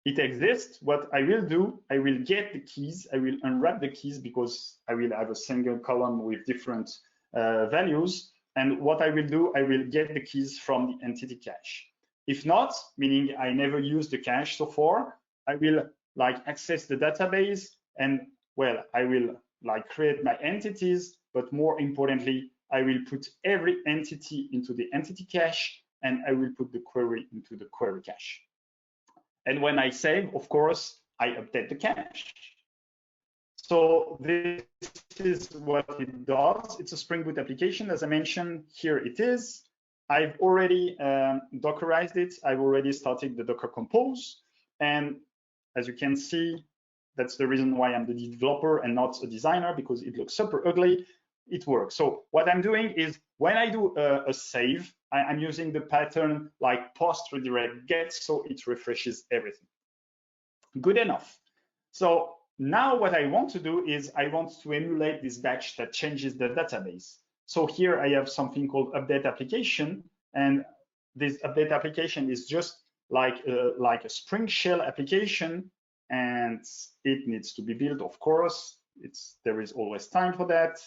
it exists, what I will do, I will get the keys, I will unwrap the keys because I will have a single column with different values. And what I will do, I will get the keys from the entity cache. If not, meaning I never used the cache so far, I will like access the database, and well, I will like create my entities, but more importantly, I will put every entity into the entity cache, and I will put the query into the query cache. And when I save, of course, I update the cache. So this is what it does. It's a Spring Boot application. As I mentioned, here it is. I've already Dockerized it. I've already started the Docker Compose. And as you can see, that's the reason why I'm the developer and not a designer, because it looks super ugly. It works. So what I'm doing is when I do a save, I'm using the pattern like post redirect get, so it refreshes everything. Good enough. So now what I want to do is I want to emulate this batch that changes the database. So here I have something called update application, and this update application is just like a Spring Shell application, and it needs to be built, of course. There is always time for that.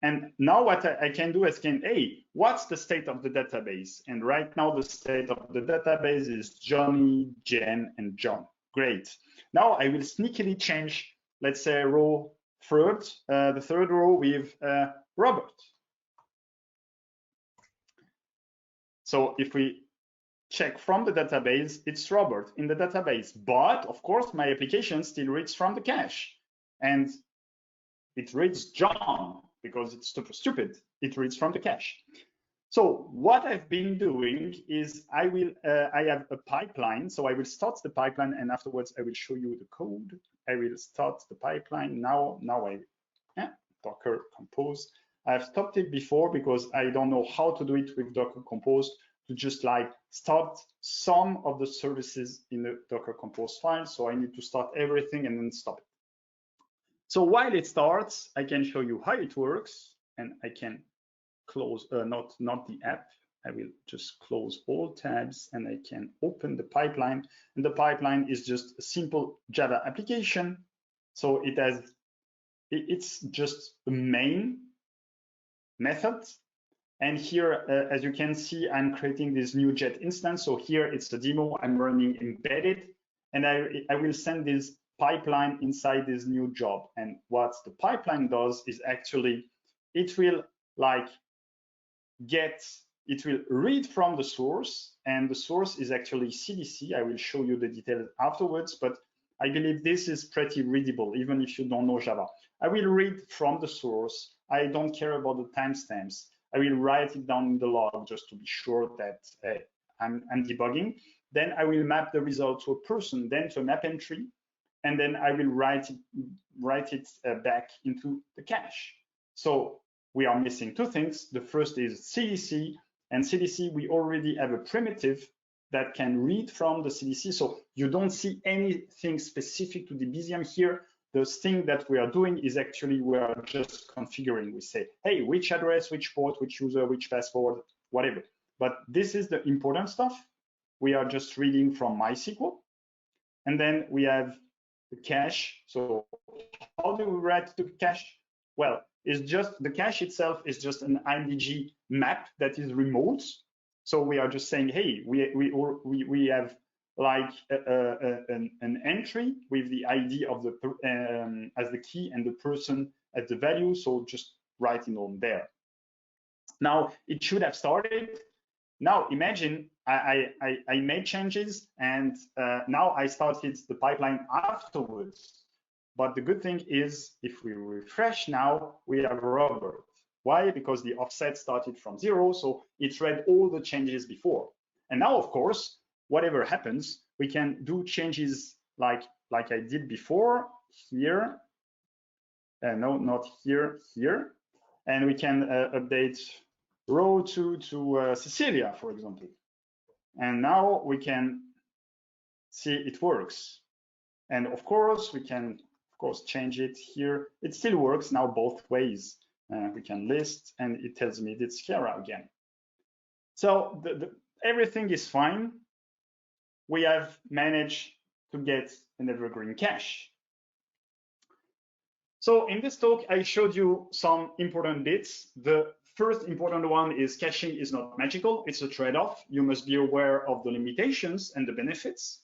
And now what I can do is hey, what's the state of the database? And right now the state of the database is Johnny, Jen, and John. Great. Now I will sneakily change, let's say, row third, the third row with Robert. So if we check from the database, it's Robert in the database. But of course, my application still reads from the cache, and it reads John because it's super stupid. It reads from the cache. So what I've been doing is I have a pipeline. So I will start the pipeline, and afterwards I will show you the code. I will start the pipeline now. Docker Compose. I've stopped it before because I don't know how to do it with Docker Compose, to just like start some of the services in the Docker Compose file. So I need to start everything and then stop it. So while it starts, I can show you how it works, and I can close, not the app. I will just close all tabs, and I can open the pipeline. And the pipeline is just a simple Java application. So it's just a main method. And here, as you can see, I'm creating this new Jet instance. So here it's the demo. I'm running embedded, and I will send this pipeline inside this new job. And what the pipeline does is actually, it will read from the source, and the source is actually CDC. I will show you the details afterwards, but I believe this is pretty readable, even if you don't know Java. I will read from the source. I don't care about the timestamps. I will write it down in the log just to be sure that I'm debugging. Then I will map the result to a person, then to a map entry. and then I will write it back into the cache. So we are missing two things. The first is CDC, and CDC, we already have a primitive that can read from the CDC. So you don't see anything specific to the Debezium here. The thing that we are doing is actually we are just configuring. We say, hey, which address, which port, which user, which password, whatever. But this is the important stuff. We are just reading from MySQL. And then we have the cache. So how do we write to the cache? Well, it's just the cache itself is just an IMDG map that is remote. So we are just saying, hey, we have like an entry with the ID of the as the key and the person as the value. So just writing on there. Now it should have started. Now imagine I made changes and now I started the pipeline afterwards. But the good thing is if we refresh now, we have Robert. Why? Because the offset started from 0, so it read all the changes before. And now, of course, whatever happens, we can do changes like I did before here. No, not here, here. And we can update row 2 to Cecilia, for example. And now we can see it works. And of course, we can, of course, change it here. It still works now both ways. We can list, and it tells me it's Chiara again. So everything is fine. We have managed to get an evergreen cache. So in this talk, I showed you some important bits. The first important one is caching is not magical. It's a trade-off. You must be aware of the limitations and the benefits.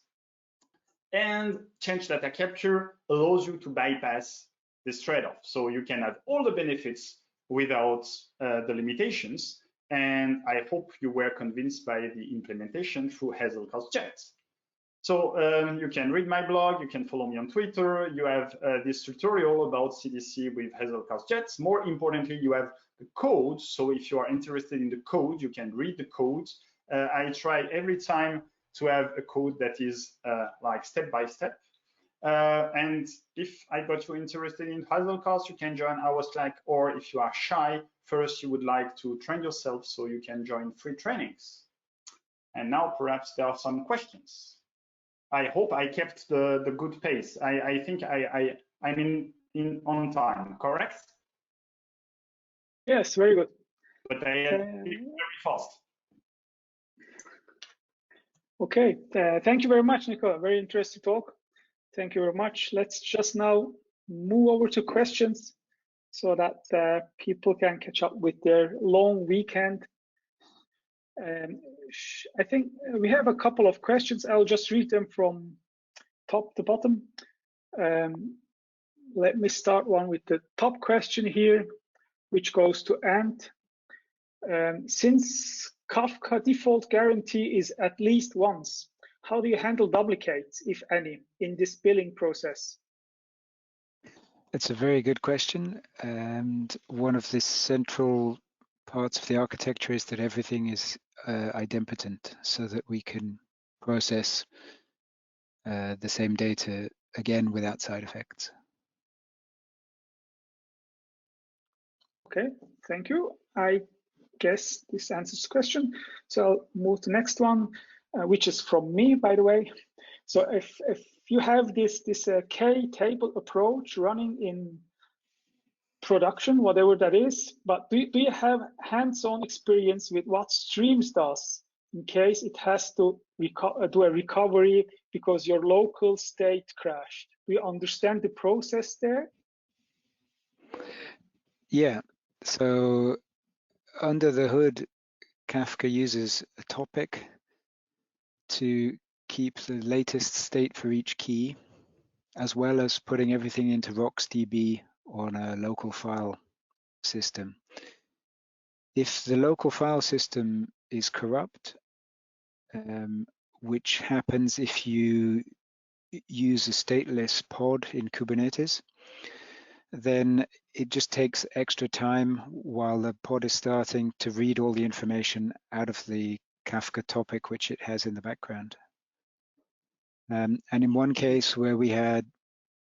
And change data capture allows you to bypass this trade-off. So you can have all the benefits without the limitations. And I hope you were convinced by the implementation through Hazelcast Jet. So you can read my blog, you can follow me on Twitter, you have this tutorial about CDC with Hazelcast Jet. More importantly, you have the code. So if you are interested in the code, you can read the code. I try every time to have a code that is like step by step. And if I got you interested in Hazelcast, you can join our Slack, or if you are shy, first you would like to train yourself, so you can join free trainings. And now perhaps there are some questions. I hope I kept the good pace. I think I'm in on time, correct? Yes, very good. But I had very fast. Okay, thank you very much, Nicola. Very interesting talk. Thank you very much. Let's just now move over to questions so that people can catch up with their long weekend. I think we have a couple of questions. I'll just read them from top to bottom. Let me start one with the top question here, which goes to Ant. Since Kafka default guarantee is at least once, how do you handle duplicates, if any, in this billing process? It's a very good question. And one of the central parts of the architecture is that everything is idempotent, so that we can process the same data again without side effects. Okay, thank you. I guess this answers the question. So I'll move to the next one, which is from me, by the way. So if you have this K-table approach running in production, whatever that is, but do you have hands-on experience with what Streams does in case it has to do a recovery because your local state crashed? Do you understand the process there? Yeah, so under the hood, Kafka uses a topic to keep the latest state for each key, as well as putting everything into RocksDB on a local file system. If the local file system is corrupt, which happens if you use a stateless pod in Kubernetes, then it just takes extra time while the pod is starting to read all the information out of the Kafka topic which it has in the background. And in one case where we had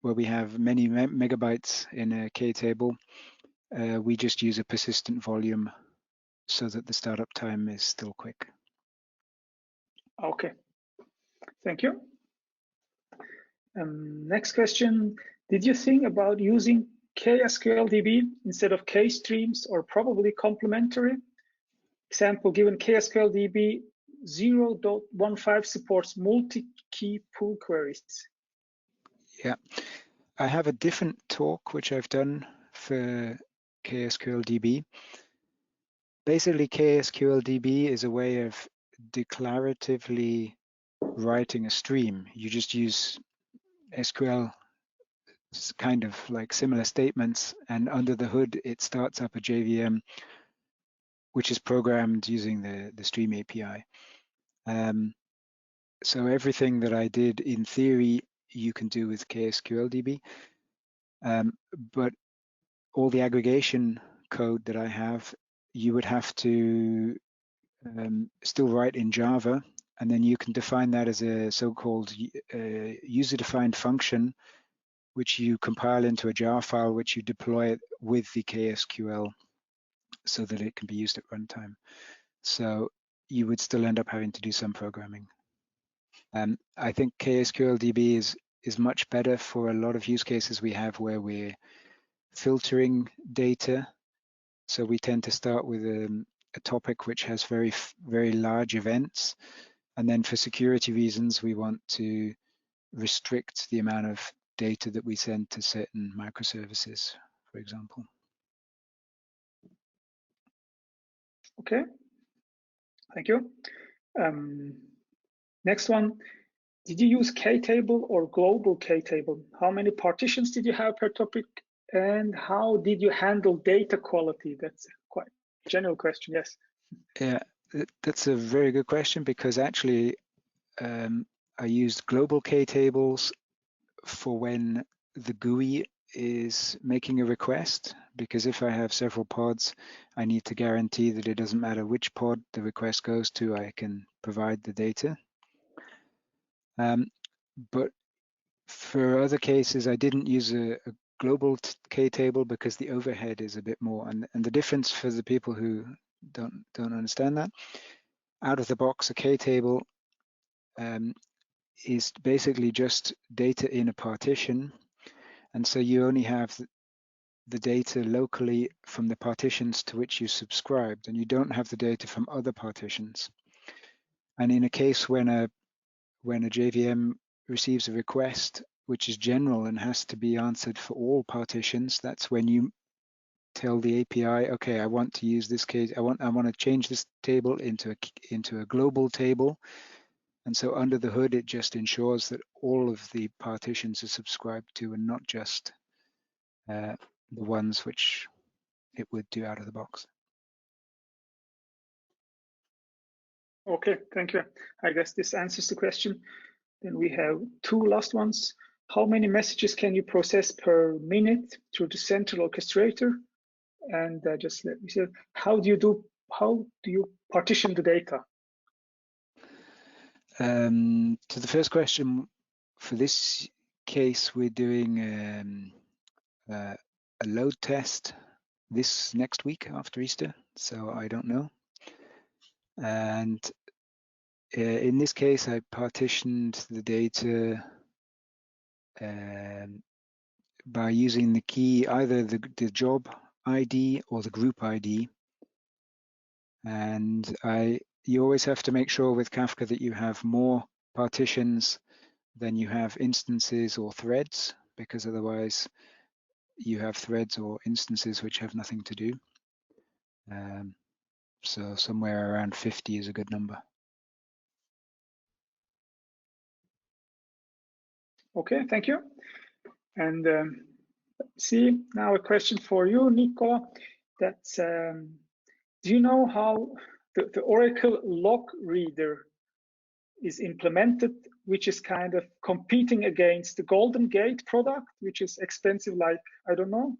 where we have many megabytes in a K table, we just use a persistent volume so that the startup time is still quick. Okay, thank you. Next question, did you think about using KSQLDB instead of K-streams, or probably complementary? Example, given KSQLDB 0.15 supports multi-key pool queries. Yeah, I have a different talk which I've done for KSQLDB. Basically, KSQLDB is a way of declaratively writing a stream. You just use SQL kind of like similar statements, and under the hood, it starts up a JVM, which is programmed using the Stream API. So everything that I did in theory, you can do with KSQLDB, but all the aggregation code that I have, you would have to still write in Java, and then you can define that as a so-called user-defined function, which you compile into a jar file, which you deploy it with the KSQL so that it can be used at runtime. So you would still end up having to do some programming. I think KSQLDB is much better for a lot of use cases we have where we're filtering data. So we tend to start with a topic which has very large events. And then for security reasons, we want to restrict the amount of data that we send to certain microservices, for example. Okay, thank you. Next one, did you use K-table or global K-table? How many partitions did you have per topic? And how did you handle data quality? That's quite a general question, yes. Yeah, that's a very good question, because actually I used global K-tables for when the GUI is making a request, because if I have several pods, I need to guarantee that it doesn't matter which pod the request goes to, I can provide the data. But for other cases, I didn't use a global K-table because the overhead is a bit more. And the difference for the people who don't understand that, out of the box, a K-table is basically just data in a partition. And so you only have the data locally from the partitions to which you subscribed, and you don't have the data from other partitions. And in a case when a JVM receives a request which is general and has to be answered for all partitions, that's when you tell the API, okay, I want to use this case, I want to change this table into a global table. And so under the hood, it just ensures that all of the partitions are subscribed to, and not just the ones which it would do out of the box. Okay, thank you. I guess this answers the question. Then we have two last ones. How many messages can you process per minute through the central orchestrator? And just let me see, how do you partition the data? To the first question, for this case, we're doing a load test this next week after Easter, so I don't know. And in this case, I partitioned the data by using the key, either the job ID or the group ID. And you always have to make sure with Kafka that you have more partitions than you have instances or threads, because otherwise you have threads or instances which have nothing to do. So somewhere around 50 is a good number. Okay, thank you. And see, now a question for you, Nico. That's, do you know how the Oracle log reader is implemented, which is kind of competing against the Golden Gate product, which is expensive, like, I don't know?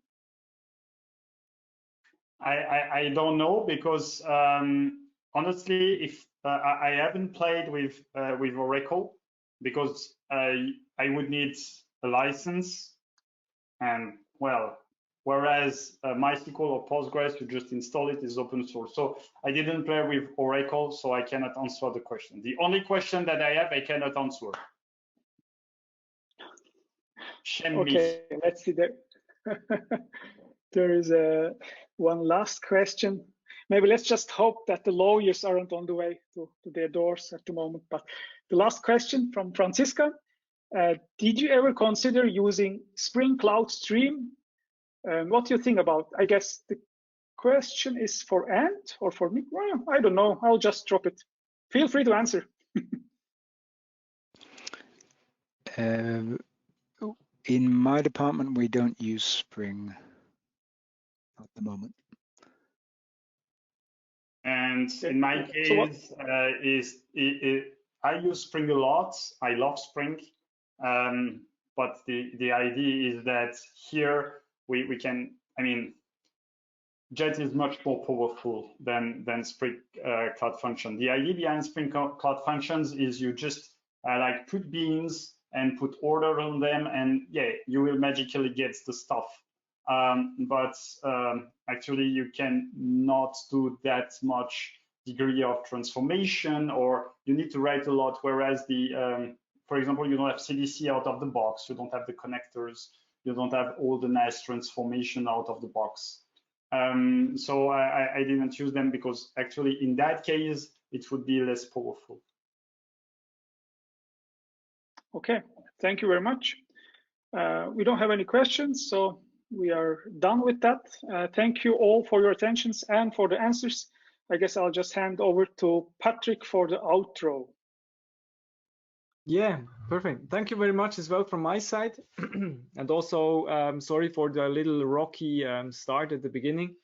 I don't know, because honestly, if I haven't played with Oracle, because I would need a license And well, whereas MySQL or Postgres, you just install it, is open source. So I didn't play with Oracle, so I cannot answer the question. The only question that I have, I cannot answer. Shame okay, me. let's see there. There is one last question. Maybe let's just hope that the lawyers aren't on the way to their doors at the moment. But the last question from Francisca. Did you ever consider using Spring Cloud Stream? What do you think about? I guess the question is for Ant or for me. Well, I don't know. I'll just drop it. Feel free to answer. In my department, we don't use Spring at the moment. And in my case, I use Spring a lot. I love Spring. But the idea is that here we can, I mean, Jet is much more powerful than Spring Cloud Function. The idea behind Spring Cloud Functions is you just like put beans and put order on them, and yeah, you will magically get the stuff. But actually, you can not do that much degree of transformation, or you need to write a lot. Whereas the, for example, you don't have CDC out of the box, you don't have the connectors, you don't have all the nice transformation out of the box. So I didn't use them because actually, in that case, it would be less powerful. Okay, thank you very much. We don't have any questions, so we are done with that. Thank you all for your attentions and for the answers. I guess I'll just hand over to Patrick for the outro. Yeah, perfect. Thank you very much as well from my side. And also, sorry for the little rocky start at the beginning.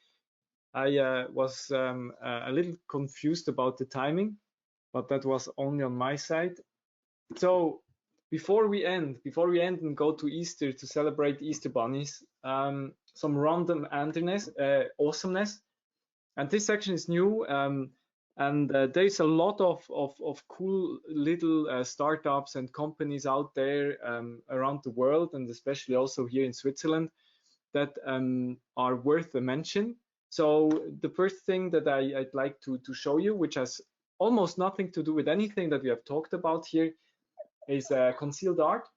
I was a little confused about the timing, but that was only on my side. So before we end and go to Easter to celebrate Easter bunnies, some random awesomeness. And this section is new, and there's a lot of cool little startups and companies out there around the world, and especially also here in Switzerland, that are worth a mention. So the first thing that I'd like to show you, which has almost nothing to do with anything that we have talked about here, is Concealed Art.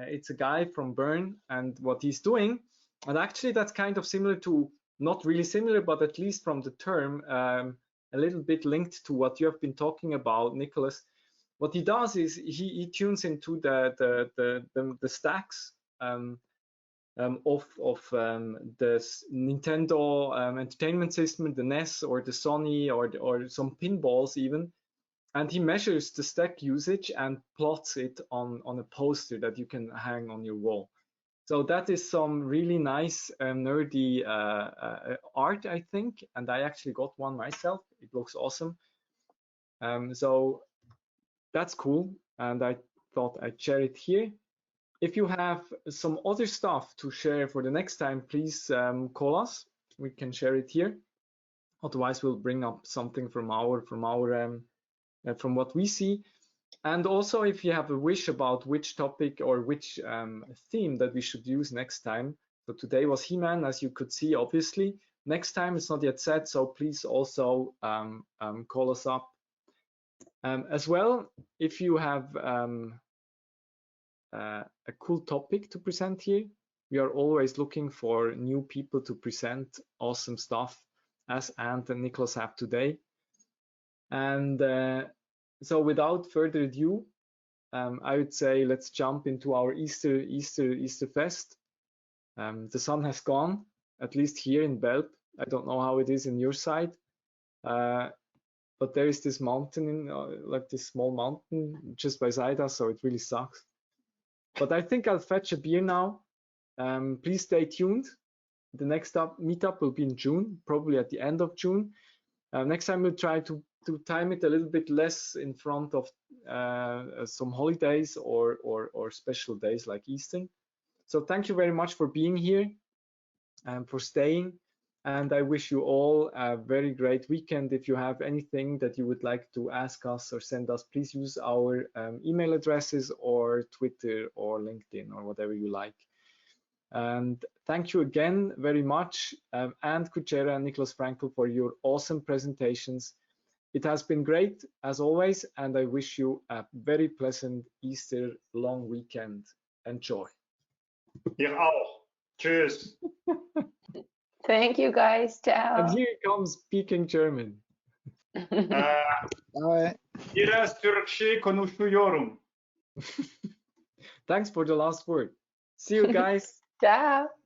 It's a guy from Bern, and what he's doing, and actually that's kind of similar to, not really similar, but at least from the term, a little bit linked to what you have been talking about, Nicolas. What he does is he tunes into the stacks of the Nintendo Entertainment System, the NES or the Sony or some pinballs even, and he measures the stack usage and plots it on a poster that you can hang on your wall. So that is some really nice nerdy art, I think, and I actually got one myself. It looks awesome. So that's cool, and I thought I'd share it here. If you have some other stuff to share for the next time, please call us. We can share it here. Otherwise, we'll bring up something from what we see. And also, if you have a wish about which topic or which theme that we should use next time. So today was He-Man, as you could see, obviously. Next time it's not yet set, so please also call us up. As well, if you have a cool topic to present here, we are always looking for new people to present awesome stuff, as Ant and Nicolas have today. And so without further ado, I would say let's jump into our Easter Fest. The sun has gone, at least here in Belp. I don't know how it is in your side, but there is this mountain, like this small mountain just beside us, so it really sucks. But I think I'll fetch a beer now. Please stay tuned. The next meetup will be in June, probably at the end of June. Next time we'll try to time it a little bit less in front of some holidays or special days like Easter. So thank you very much for being here and for staying. And I wish you all a very great weekend. If you have anything that you would like to ask us or send us, please use our email addresses or Twitter or LinkedIn or whatever you like. And thank you again very much, Ant Kutschera and Nicolas Frankel, for your awesome presentations. It has been great, as always, and I wish you a very pleasant Easter long weekend. Enjoy. Ihr auch. Tschüss. Thank you, guys. Ciao. And here comes speaking German. Iras Türkçe konuşuyorum. Thanks for the last word. See you guys. Ciao.